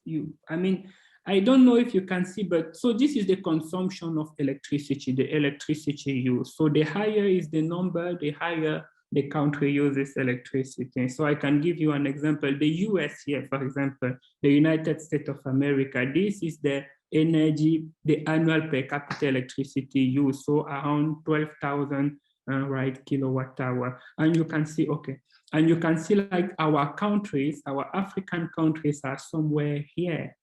I don't know if you can see, but so this is the consumption of electricity, the electricity use. So the higher is the number, the higher the country uses electricity. So I can give you an example. The US here, for example, the United States of America, this is the energy, the annual per capita electricity use. So around 12,000 kilowatt hour. And you can see, okay, and you can see like our countries, our African countries are somewhere here.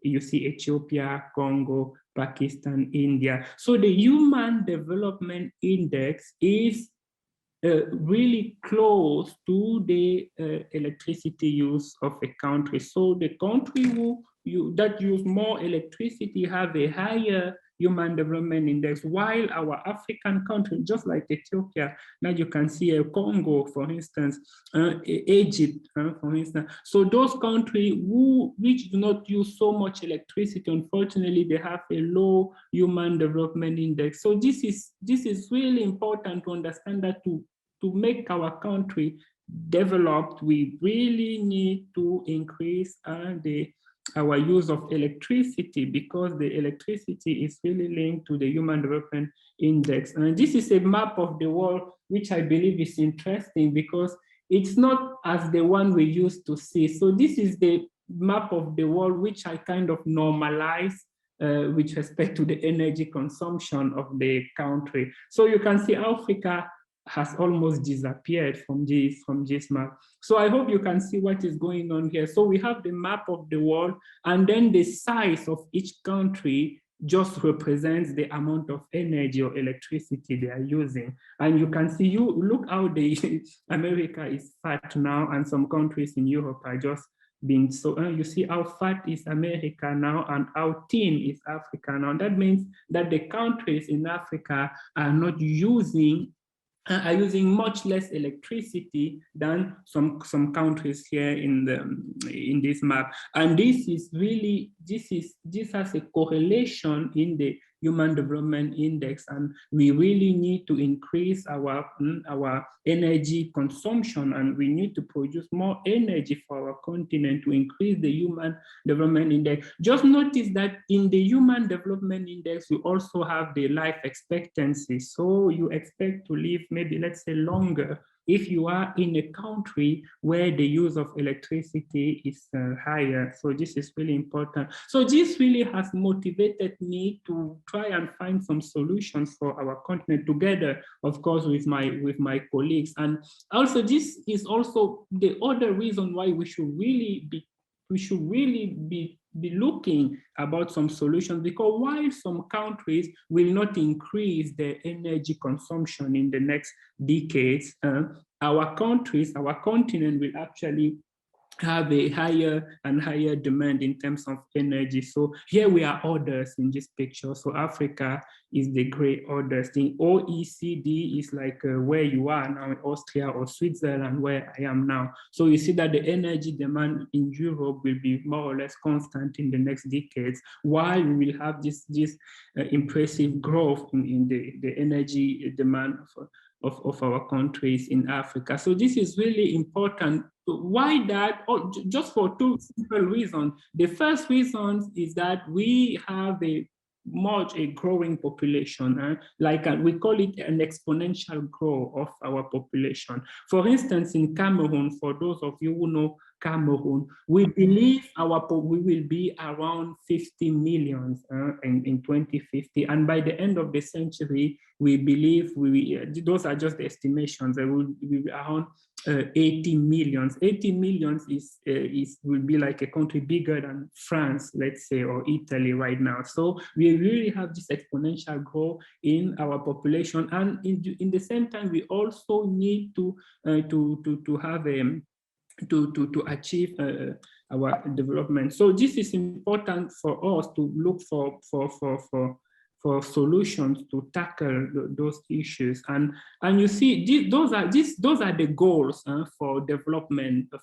You see Ethiopia, Congo, Pakistan, India. So the Human Development Index is really close to the electricity use of a country. So the country that use more electricity have a higher Human Development Index, while our African countries, just like Ethiopia, now you can see Congo, for instance, Egypt, for instance. So those countries which do not use so much electricity, unfortunately, they have a low Human Development Index. So this is really important to understand that to make our country developed, we really need to increase our use of electricity, because the electricity is really linked to the Human Development Index. And this is a map of the world, which I believe is interesting because it's not as the one we used to see. So this is the map of the world, which I kind of normalize with respect to the energy consumption of the country. So you can see Africa has almost disappeared from this map. So I hope you can see what is going on here. So we have the map of the world, and then the size of each country just represents the amount of energy or electricity they are using. And you can see, you look how America is fat now, and some countries in Europe are just being so, you see how fat is America now and how thin is Africa now. That means that the countries in Africa are not using much less electricity than some countries here in this map. And this is really, this has a correlation in the Human Development Index, and we really need to increase our energy consumption, and we need to produce more energy for our continent to increase the Human Development Index. Just notice that in the Human Development Index, we also have the life expectancy. So you expect to live maybe, let's say, longer if you are in a country where the use of electricity is higher. So this is really important. So this really has motivated me to try and find some solutions for our continent together, of course, with my colleagues. And also this is also the other reason why we should really be looking about some solutions, because while some countries will not increase their energy consumption in the next decades, our countries, our continent will actually have a higher and higher demand in terms of energy. So here we are others in this picture. So Africa is the gray others. The OECD is like where you are now in Austria or Switzerland, where I am now. So you see that the energy demand in Europe will be more or less constant in the next decades, while we will have this impressive growth in the energy demand of our countries in Africa. So this is really important. Why that? Oh, just for two simple reasons. The first reason is that we have a growing population, we call it an exponential growth of our population. For instance, in Cameroon, for those of you who know Cameroon, we believe we will be around 50 million in 2050, and by the end of the century, we believe those are just the estimations. There will be around 80 million. 80 million will be like a country bigger than France, let's say, or Italy right now. So we really have this exponential growth in our population, and in the same time, we also need to have to achieve our development. So this is important for us to look for solutions to tackle those issues, and you see those are the goals for development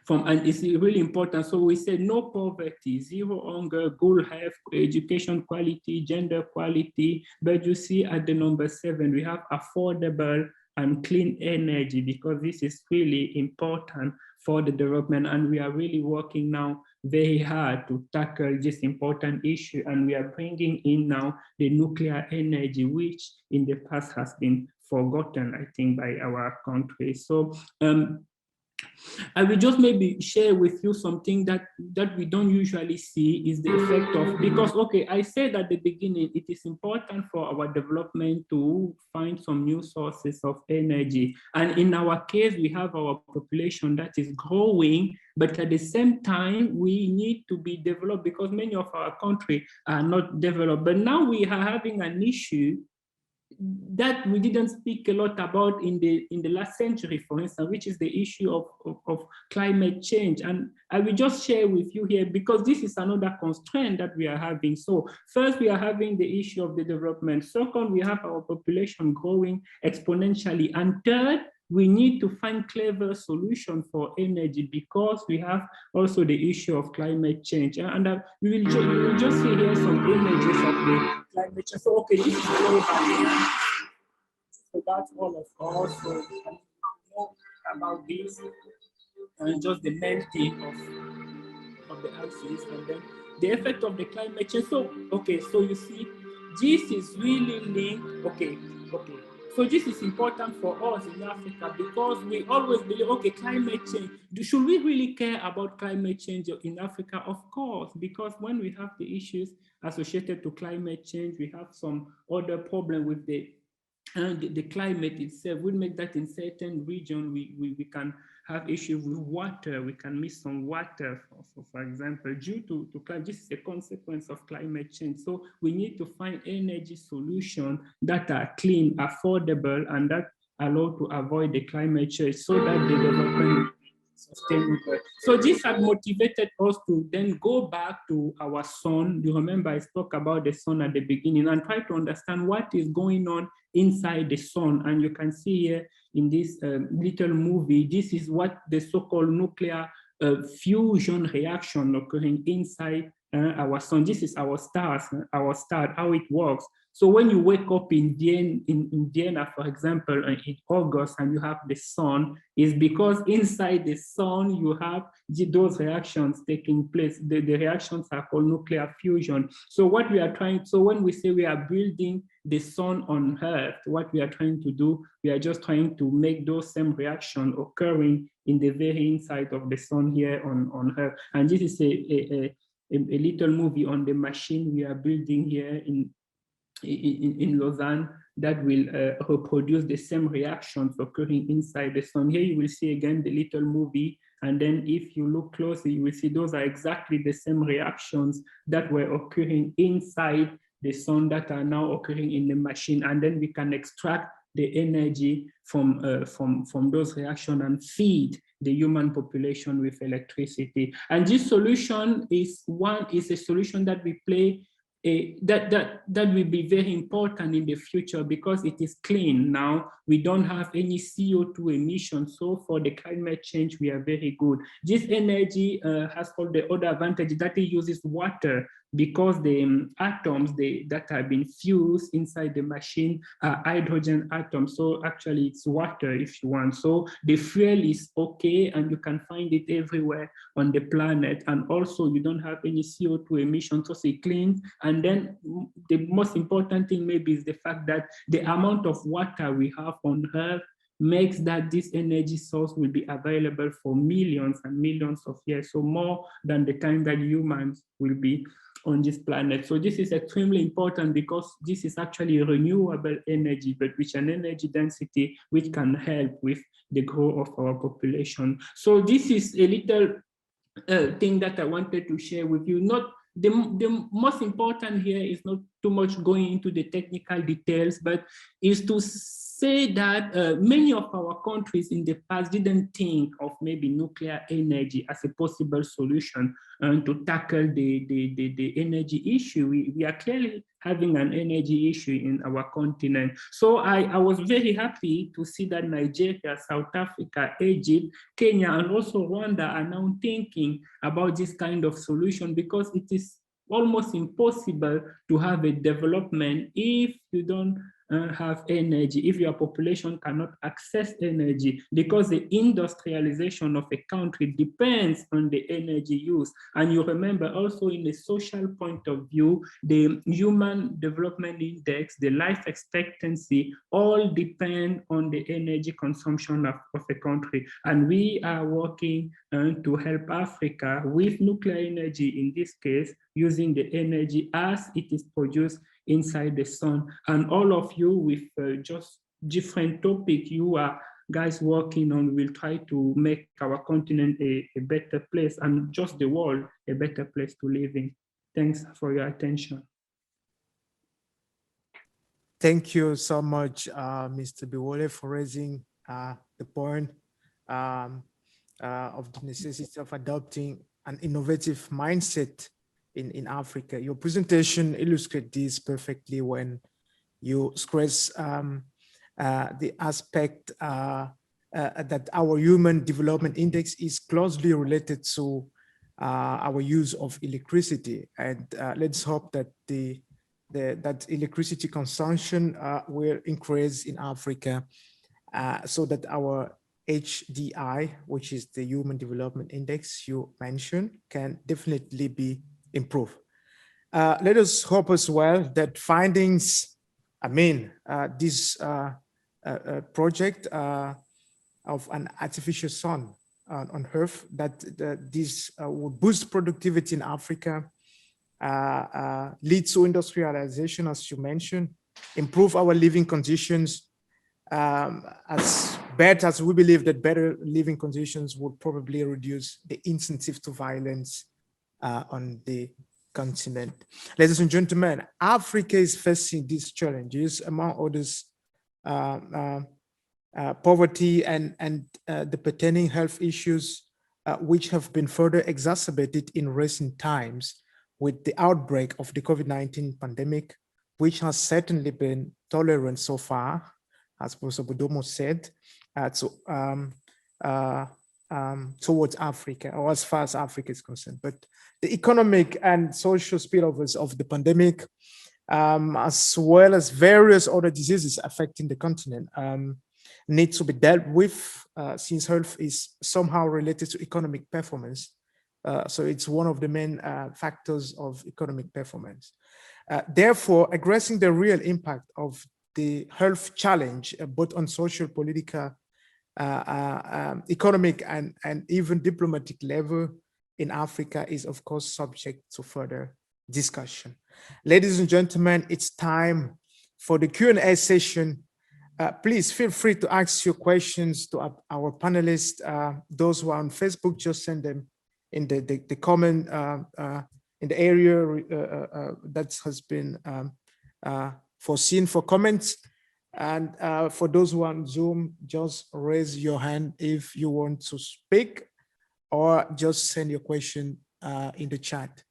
and it's really important. So we said no poverty, zero hunger, good health, education quality, gender equality. But you see at the number 7, we have affordable and clean energy, because this is really important for the development, and we are really working now very hard to tackle this important issue, and we are bringing in now the nuclear energy, which in the past has been forgotten, I think, by our country. So I will just maybe share with you something that we don't usually see is the effect of, because, okay, I said at the beginning, it is important for our development to find some new sources of energy. And in our case, we have our population that is growing, but at the same time, we need to be developed because many of our countries are not developed. But now we are having an issue that we didn't speak a lot about in the last century, for instance, which is the issue of climate change. And I will just share with you here, because this is another constraint that we are having. So first, we are having the issue of the development. Second, we have our population growing exponentially. And third, we need to find clever solutions for energy, because we have also the issue of climate change. And we will just see here some images of the climate change. So, okay, this is global. So that's all of us. So more about this and just the melting of the ices, and then the effect of the climate change. So, okay, so you see, this is really linked. Okay. So this is important for us in Africa, because we always believe, okay, climate change. Should we really care about climate change in Africa? Of course, because when we have the issues associated to climate change, we have some other problem with the climate itself. Will make that in certain region we can have issues with water. We can miss some water, for example, due to climate. This is a consequence of climate change. So we need to find energy solutions that are clean, affordable, and that allow to avoid the climate change, so that the development is sustainable. So this had motivated us to then go back to our sun. You remember I spoke about the sun at the beginning, and try to understand what is going on inside the sun. And you can see here in this little movie, this is what the so-called nuclear fusion reaction occurring inside our sun. This is our star, how it works. So when you wake up in Vienna, for example, in August, and you have the sun, is because inside the sun you have those reactions taking place. The reactions are called nuclear fusion. So what we are trying, so when we say we are building the sun on Earth, what we are trying to do, we are just trying to make those same reactions occurring in the very inside of the sun here on Earth. And this is a little movie on the machine we are building here in Lausanne that will reproduce the same reactions occurring inside the sun. Here you will see again the little movie, and then if you look closely, you will see those are exactly the same reactions that were occurring inside the sun that are now occurring in the machine. And then we can extract the energy from those reactions and feed the human population with electricity. And this solution is a solution that we play that will be very important in the future, because it is clean now. We don't have any CO2 emissions. So for the climate change, we are very good. This energy has all the other advantage that it uses water, because the atoms that have been fused inside the machine are hydrogen atoms. So actually it's water if you want. So the fuel is okay, and you can find it everywhere on the planet. And also you don't have any CO2 emissions, so it's clean. And then the most important thing maybe is the fact that the amount of water we have on Earth makes that this energy source will be available for millions and millions of years. So more than the time that humans will be on this planet. So this is extremely important, because this is actually renewable energy, but with an energy density which can help with the growth of our population. So this is a little thing that I wanted to share with you. Not the most important here is not too much going into the technical details, but is to say that many of our countries in the past didn't think of maybe nuclear energy as a possible solution to tackle the energy issue. We are clearly having an energy issue in our continent. So I was very happy to see that Nigeria, South Africa, Egypt, Kenya, and also Rwanda are now thinking about this kind of solution, because it is almost impossible to have a development if you don't have energy, if your population cannot access energy, because the industrialization of a country depends on the energy use. And you remember also, in the social point of view, the Human Development Index, the life expectancy, all depend on the energy consumption of a country. And we are working to help Africa with nuclear energy, in this case, using the energy as it is produced inside the sun. And all of you with just different topic you are guys working on will try to make our continent a better place, and just the world a better place to live in. Thanks for your attention. Thank you so much, Mr. Biwolé, for raising the point of the necessity of adopting an innovative mindset in Africa. Your presentation illustrates this perfectly when you stress the aspect that our Human Development Index is closely related to our use of electricity. And let's hope that that electricity consumption will increase in Africa so that our HDI, which is the Human Development Index you mentioned, can definitely be improved. Let us hope as well that findings, this project of an artificial sun on Earth, that this would boost productivity in Africa, lead to industrialization, as you mentioned, improve our living conditions. As bad as we believe that better living conditions would probably reduce the incentive to violence on the continent. Ladies and gentlemen, Africa is facing these challenges, among others, poverty and the pertaining health issues, which have been further exacerbated in recent times with the outbreak of the COVID-19 pandemic, which has certainly been tolerant so far, as Professor Bodomo said, towards Africa, or as far as Africa is concerned. But the economic and social spillovers of the pandemic, as well as various other diseases affecting the continent, need to be dealt with, since health is somehow related to economic performance. So it's one of the main factors of economic performance. Therefore, addressing the real impact of the health challenge, both on social, political, economic, and even diplomatic level in Africa is, of course, subject to further discussion. Ladies and gentlemen, it's time for the Q&A session. Please feel free to ask your questions to our panelists. Those who are on Facebook, just send them in the comment in the area that has been foreseen for comments. And for those who are on Zoom, just raise your hand if you want to speak, or just send your question in the chat.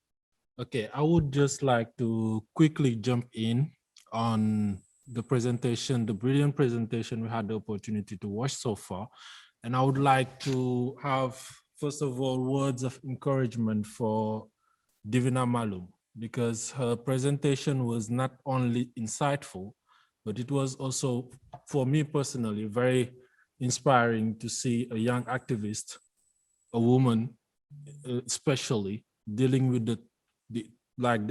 Okay, I would just like to quickly jump in on the presentation, the brilliant presentation we had the opportunity to watch so far. And I would like to have, first of all, words of encouragement for Divina Maloum, because her presentation was not only insightful, but it was also, for me personally, very inspiring to see a young activist, a woman, especially dealing with the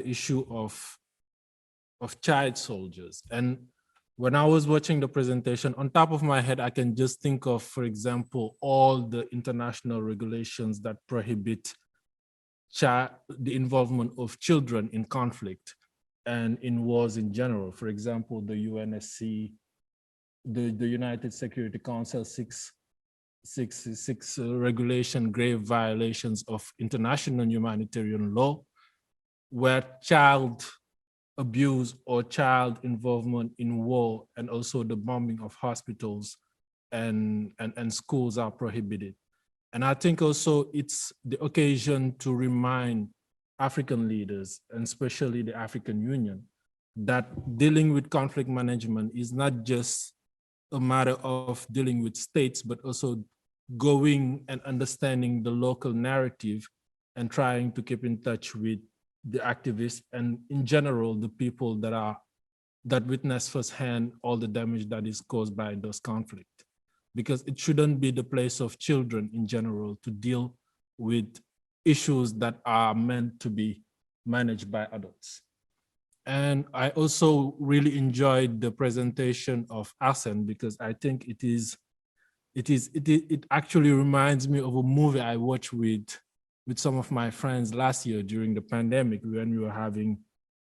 issue of child soldiers. And when I was watching the presentation, on top of my head, I can just think of, for example, all the international regulations that prohibit the involvement of children in conflict and in wars in general. For example, the UNSC, the United Security Council 666 regulation, grave violations of international humanitarian law, where child abuse or child involvement in war and also the bombing of hospitals and schools are prohibited. And I think also it's the occasion to remind African leaders, and especially the African Union, that dealing with conflict management is not just a matter of dealing with states, but also going and understanding the local narrative and trying to keep in touch with the activists and in general, the people that witness firsthand all the damage that is caused by those conflicts. Because it shouldn't be the place of children in general to deal with issues that are meant to be managed by adults. And I also really enjoyed the presentation of Arsène, because I think it actually reminds me of a movie I watched with some of my friends last year during the pandemic when we were having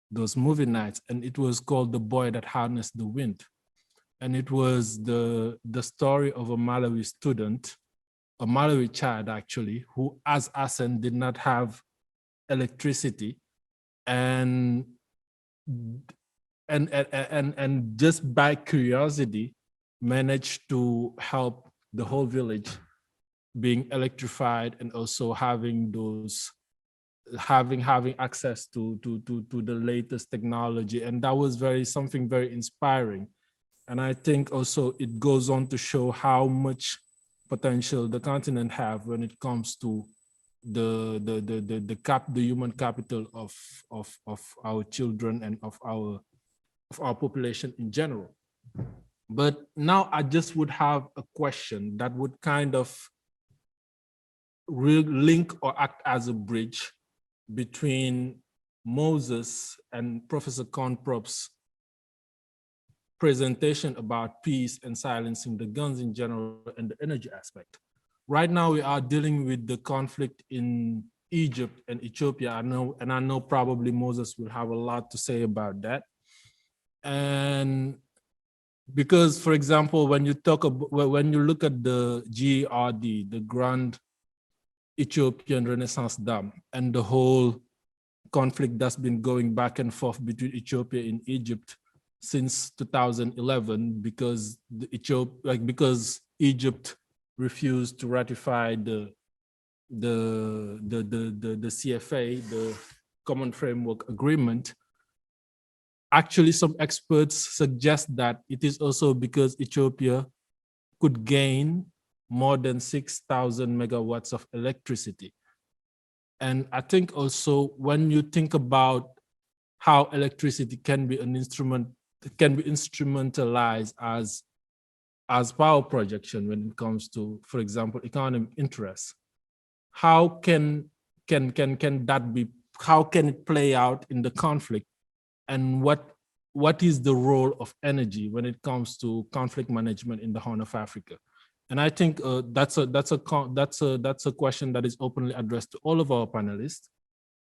those movie nights, and it was called The Boy That Harnessed the Wind. And it was the story of a Malawi student, a Malawi child actually, who, as Arsène, did not have electricity. And and just by curiosity managed to help the whole village being electrified, and also having having access to the latest technology. And that was something very inspiring. And I think also it goes on to show how much potential the continent have when it comes to the human capital of our children and of our population in general. But now I just would have a question that would kind of link or act as a bridge between Moses and Professor Kornprobst's presentation about peace and silencing the guns in general and the energy aspect. Right now we are dealing with the conflict in Egypt and Ethiopia. I know probably Moses will have a lot to say about that. And because, for example, when you look at the GERD, the Grand Ethiopian Renaissance Dam, and the whole conflict that's been going back and forth between Ethiopia and Egypt since 2011, because Egypt refused to ratify the CFA, the Common Framework Agreement. Actually, some experts suggest that it is also because Ethiopia could gain more than 6,000 megawatts of electricity. And I think also when you think about how electricity can be instrumentalized as power projection when it comes to, for example, economic interests, how can it play out in the conflict? And what is the role of energy when it comes to conflict management in the Horn of Africa? And I think that's a question that is openly addressed to all of our panelists.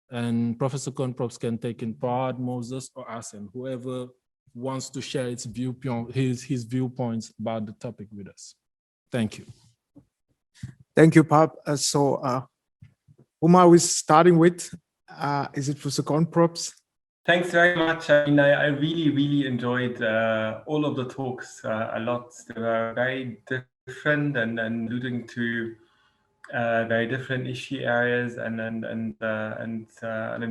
And Professor Kornprobst can take in part, Moses or Arsène, whoever wants to share his viewpoints about the topic with us. Thank you. Thank you, Pape. Whom are we starting with? Is it Professor Kornprobst? Thanks very much. I mean, I really enjoyed all of the talks a lot. They were very different and alluding to very different issue areas, and I'm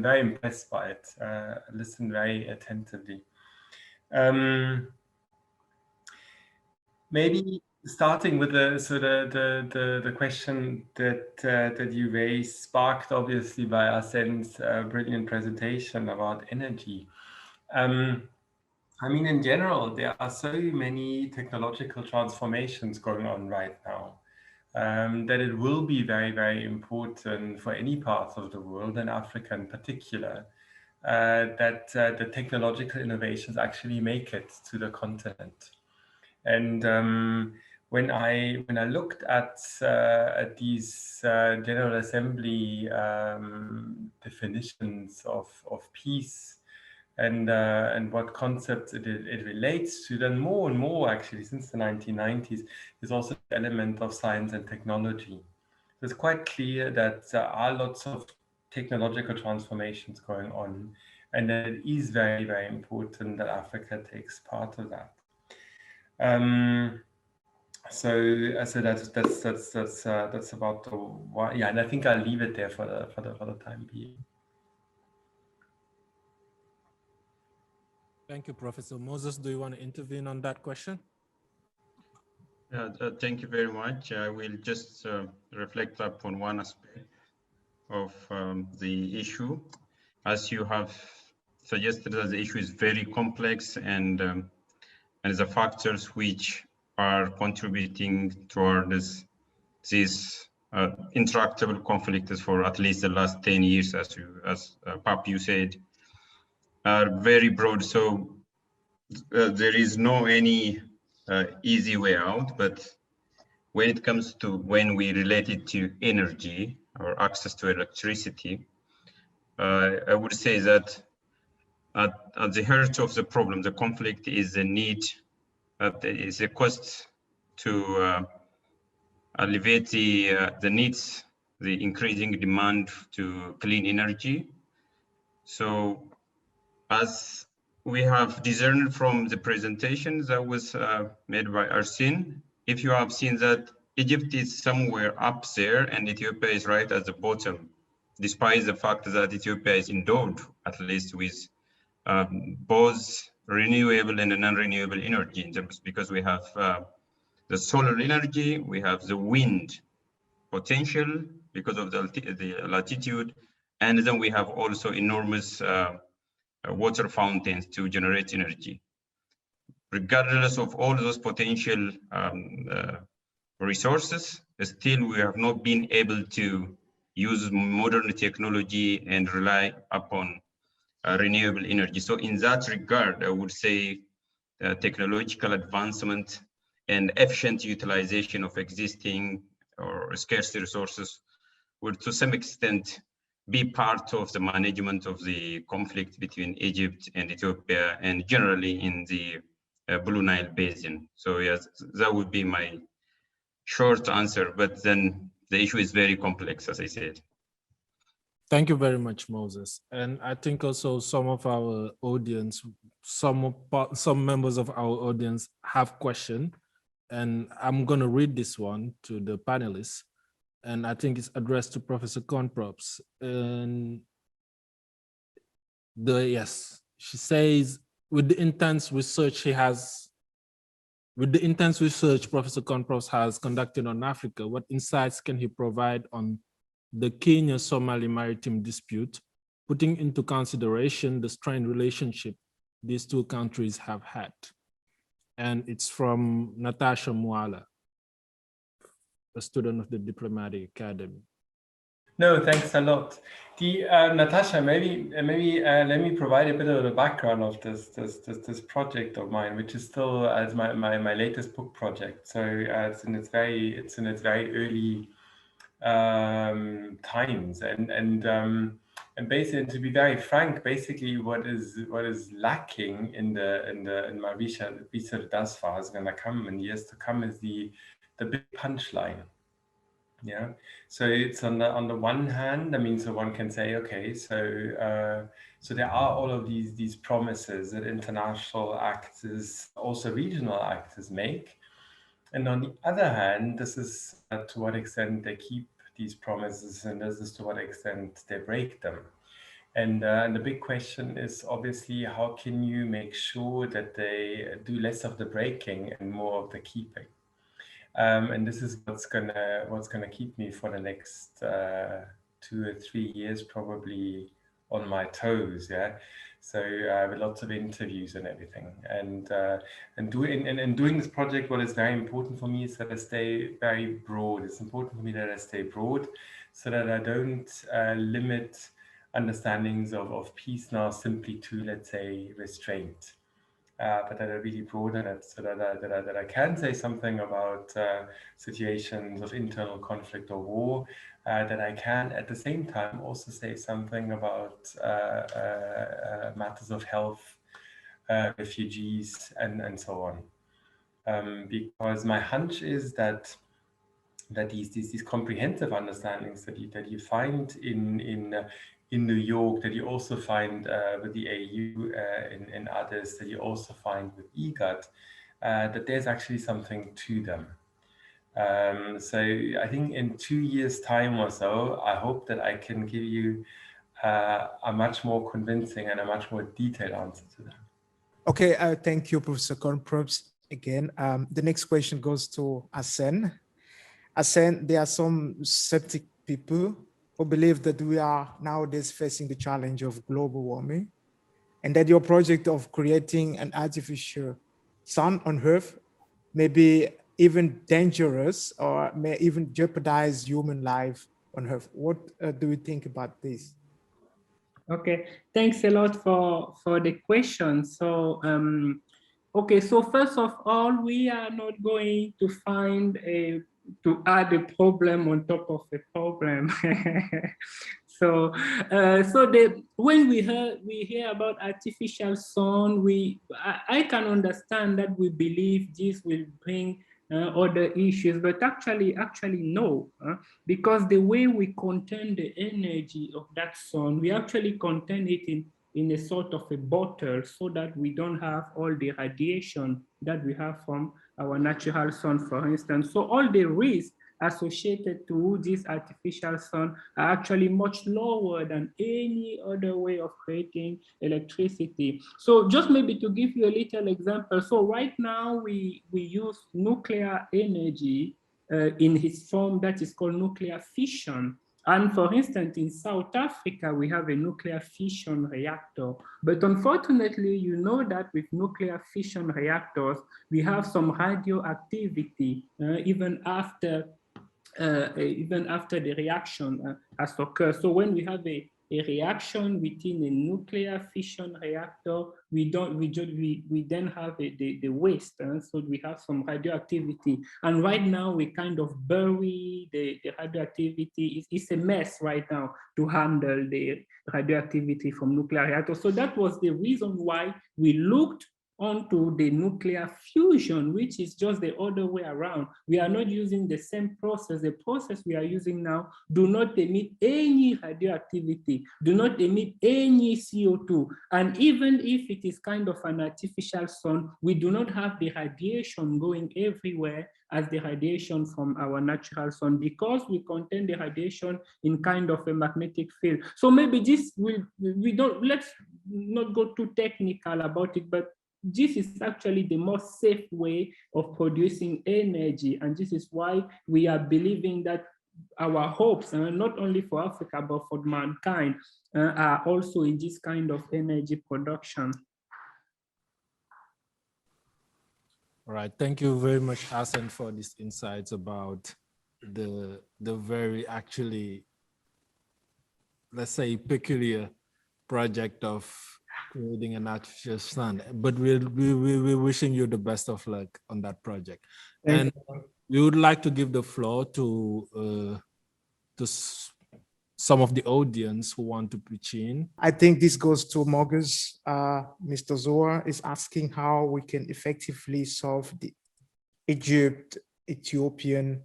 very impressed by it. I listened very attentively. Maybe starting with the question that you raised, sparked obviously by Arsène's brilliant presentation about energy. I mean, in general, there are so many technological transformations going on right now that it will be very important for any part of the world, and Africa in particular, that the technological innovations actually make it to the continent. And when I looked at these General Assembly definitions of peace and what concepts it relates to, then more and more actually since the 1990s, there's also the element of science and technology. So it's quite clear that there are lots of technological transformations going on, and that it is very important that Africa takes part of that. So that's about the one. Yeah, and I think I'll leave it there for the time being. Thank you, Professor. Moses, do you want to intervene on that question? Thank you very much. I will just reflect upon one aspect of the issue. As you have suggested, that the issue is very complex, and the factors which are contributing towards this intractable conflict for at least the last 10 years, as Pape, you said, are very broad. So there is no any easy way out, but when it comes to when we relate it to energy or access to electricity, I would say that at the heart of the problem, the conflict is the need, is a cost to alleviate the needs, the increasing demand to clean energy. So as we have discerned from the presentation that was made by Arsène. If you have seen that Egypt is somewhere up there and Ethiopia is right at the bottom, despite the fact that Ethiopia is endowed, at least with both renewable and non-renewable energy, in terms, because we have the solar energy, we have the wind potential because of the latitude, and then we have also enormous water fountains to generate energy. Regardless of all those potential resources, still we have not been able to use modern technology and rely upon renewable energy. So in that regard, I would say technological advancement and efficient utilization of existing or scarce resources would to some extent be part of the management of the conflict between Egypt and Ethiopia and generally in the Blue Nile Basin. So yes, that would be my short answer, but then the issue is very complex, as I said. Thank you very much, Moses. And I think also some of our audience, some members of our audience have questions, and I'm going to read this one to the panelists. And I think it's addressed to Professor Kornprobst. And yes, she says, with the intense research Professor Kornprobst has conducted on Africa, what insights can he provide on the Kenya-Somali maritime dispute, putting into consideration the strained relationship these two countries have had? And it's from Natasha Mwala, a student of the Diplomatic Academy. No, thanks a lot. Natasha, maybe let me provide a bit of the background of this project of mine, which is still as my latest book project. So it's in its very early times, and basically, to be very frank, basically what is lacking in my research thus far is going to come in years to come is the big punchline. Yeah, so it's on the one hand, I mean, so one can say, okay, so there are all of these promises that international actors, also regional actors, make, and on the other hand, this is to what extent they keep these promises, and this is to what extent they break them. And the big question is obviously, how can you make sure that they do less of the breaking and more of the keeping? And this is what's gonna keep me for the next 2 or 3 years, probably on my toes. Yeah, so with lots of interviews and everything, and doing this project, what is very important for me is that I stay very broad. It's important for me that I stay broad, so that I don't limit understandings of peace now simply to, let's say, restraint. But that I really broaden it, so that I can say something about situations of internal conflict or war, that I can at the same time also say something about matters of health, refugees, and so on. Because my hunch is that these comprehensive understandings that you find in New York, that you also find with the AU and others, that you also find with IGAD, that there's actually something to them. So I think in 2 years' time or so, I hope that I can give you a much more convincing and a much more detailed answer to that. Okay, thank you, Professor Kornprobst. Again, the next question goes to Arsène. Arsène, there are some skeptic people who believe that we are nowadays facing the challenge of global warming, and that your project of creating an artificial sun on Earth may be even dangerous or may even jeopardize human life on Earth. What do you think about this? Okay, thanks a lot for the question. So, okay, so first of all, we are not going to to add a problem on top of a problem. So, when we hear about artificial sun, I can understand that we believe this will bring other issues, but actually no, because the way we contain the energy of that sun, we actually contain it in in a sort of a bottle so that we don't have all the radiation that we have from our natural sun, for instance. So all the risks associated to this artificial sun are actually much lower than any other way of creating electricity. So just maybe to give you a little example, so right now we use nuclear energy in its form that is called nuclear fission. And for instance, in South Africa, we have a nuclear fission reactor. But unfortunately, you know that with nuclear fission reactors, we have some radioactivity even after the reaction has occurred. So when we have a reaction within a nuclear fission reactor, we then have the waste, so we have some radioactivity. And right now we kind of bury the radioactivity. It's a mess right now to handle the radioactivity from nuclear reactors. So that was the reason why we looked onto the nuclear fusion, which is just the other way around. We are not using the same process. The process we are using now do not emit any radioactivity, do not emit any CO2. And even if it is kind of an artificial sun, we do not have the radiation going everywhere as the radiation from our natural sun, because we contain the radiation in kind of a magnetic field. So maybe this let's not go too technical about it, but this is actually the most safe way of producing energy. And this is why we are believing that our hopes, not only for Africa, but for mankind, are also in this kind of energy production. All right, thank you very much, Arsène, for these insights about the very actually, let's say, peculiar project of creating an artificial sun. But we're wishing you the best of luck on that project. And we would like to give the floor to some of the audience who want to pitch in. I think this goes to Moges. Mr. Zoa is asking how we can effectively solve the Ethiopian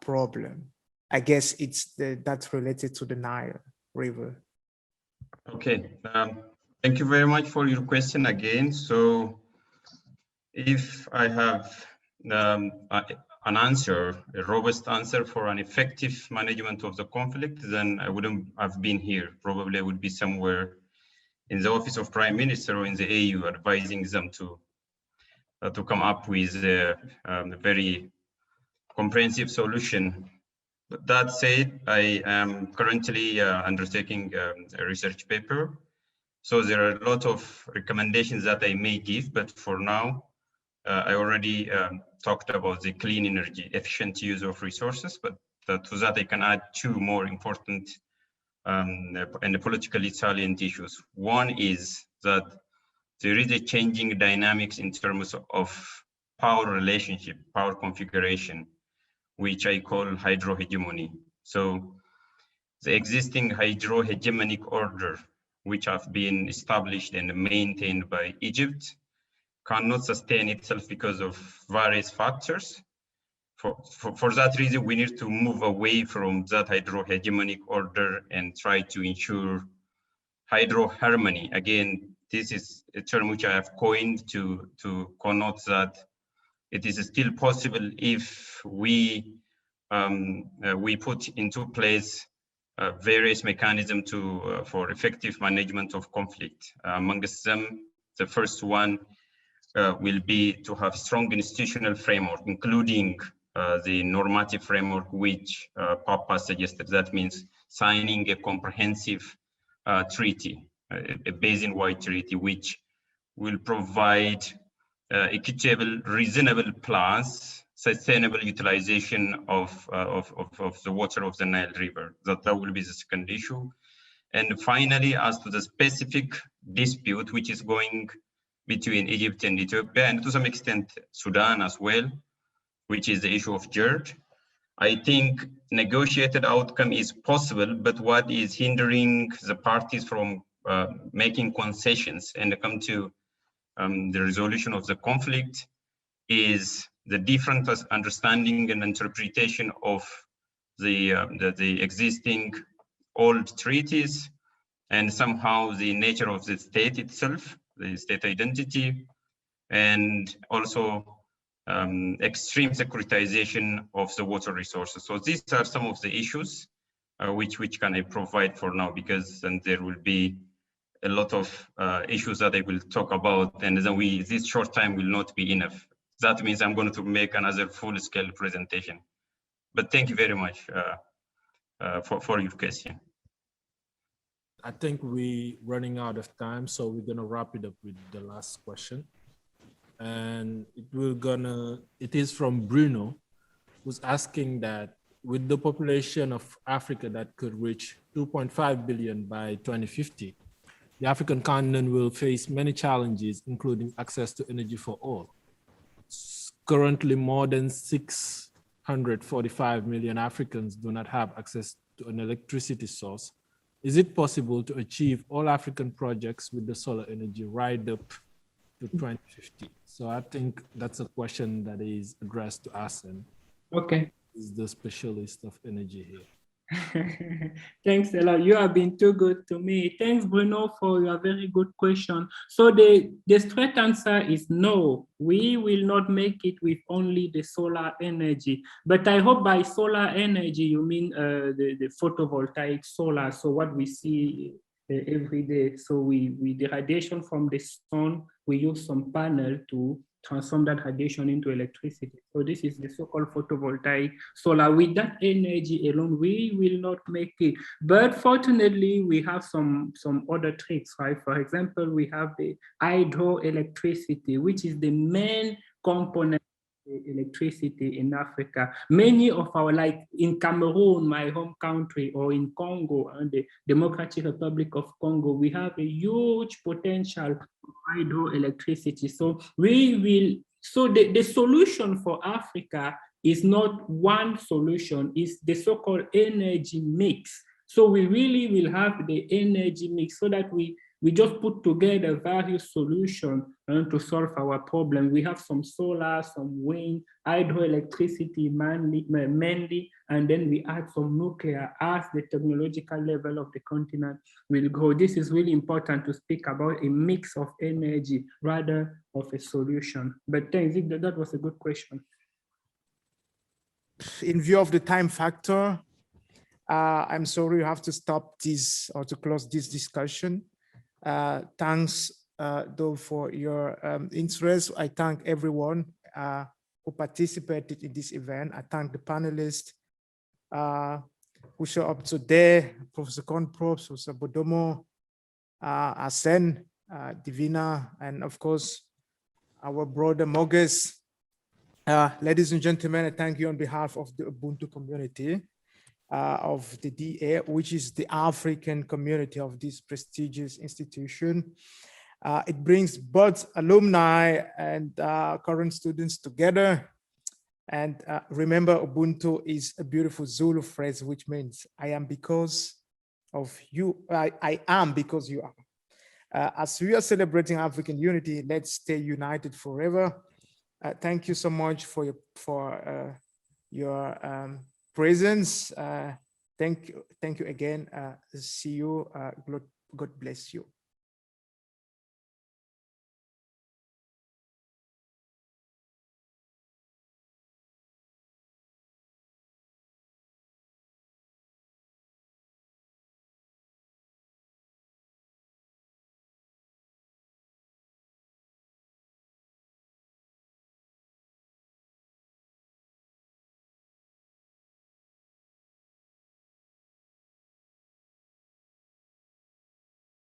problem. I guess that's related to the Nile River. Okay, thank you very much for your question again. So if I have an answer, a robust answer for an effective management of the conflict, then I wouldn't have been here. Probably I would be somewhere in the office of Prime Minister or in the AU advising them to come up with a very comprehensive solution. But that said, I am currently undertaking a research paper. So there are a lot of recommendations that I may give, but for now, I already talked about the clean energy, efficient use of resources, but to that I can add two more important and politically salient issues. One is that there is a changing dynamics in terms of power relationship, power configuration, which I call hydrohegemony. So the existing hydrohegemonic order, which have been established and maintained by Egypt, cannot sustain itself because of various factors. For that reason, we need to move away from that hydrohegemonic order and try to ensure hydroharmony. Again, this is a term which I have coined to connote that it is still possible if we put into place various mechanisms for effective management of conflict. Amongst them, the first one will be to have strong institutional framework, including the normative framework which Pape suggested. That means signing a comprehensive treaty, a basin-wide treaty, which will provide equitable, reasonable plans, sustainable utilization of the water of the Nile River. That will be the second issue. And finally, as to the specific dispute which is going between Egypt and Ethiopia, and to some extent Sudan as well, which is the issue of George, I think negotiated outcome is possible, but what is hindering the parties from making concessions and come to the resolution of the conflict is the different understanding and interpretation of the existing old treaties and somehow the nature of the state itself, the state identity, and also extreme securitization of the water resources. So these are some of the issues which can I provide for now, because then there will be a lot of issues that I will talk about, and then this short time will not be enough. That means I'm going to make another full-scale presentation. But thank you very much for your question. I think we're running out of time, so we're gonna wrap it up with the last question. And it is from Bruno, who's asking that with the population of Africa that could reach 2.5 billion by 2050, the African continent will face many challenges, including access to energy for all. Currently, more than 645 million Africans do not have access to an electricity source. Is it possible to achieve all African projects with the solar energy right up to 2050? So I think that's a question that is addressed to Arsène. Okay. Is the specialist of energy here. Thanks a lot. You have been too good to me. Thanks, Bruno, for your very good question. So the straight answer is no. We will not make it with only the solar energy. But I hope by solar energy, you mean the photovoltaic solar. So what we see every day. So the radiation from the sun, we use some panel to transform that radiation into electricity. So this is the so-called photovoltaic solar. With that energy alone, we will not make it. But fortunately, we have some other tricks, right? For example, we have the hydroelectricity, which is the main component of electricity in Africa. Many of our, like in Cameroon, my home country, or in Congo and the Democratic Republic of Congo, we have a huge potential hydroelectricity. So the solution for Africa is not one solution, it's the so-called energy mix. So we really will have the energy mix so that we just put together various solutions to solve our problem. We have some solar, some wind, hydroelectricity mainly, and then we add some nuclear as the technological level of the continent will grow. This is really important to speak about a mix of energy rather of a solution. But thanks, that was a good question. In view of the time factor, I'm sorry you have to stop this or to close this discussion. Thanks though for your interest. I thank everyone who participated in this event. I thank the panelists who show up today, Professor Kornprobst, Professor Bodomo, Arsène, Divina, and of course, our brother Moges. Ladies and gentlemen, I thank you on behalf of the Ubuntu community of the DA, which is the African community of this prestigious institution. It brings both alumni and current students together. And remember, Ubuntu is a beautiful Zulu phrase, which means I am because of you. I am because you are. As we are celebrating African unity, let's stay united forever. Thank you so much for your presence. Thank you again. See you. God bless you.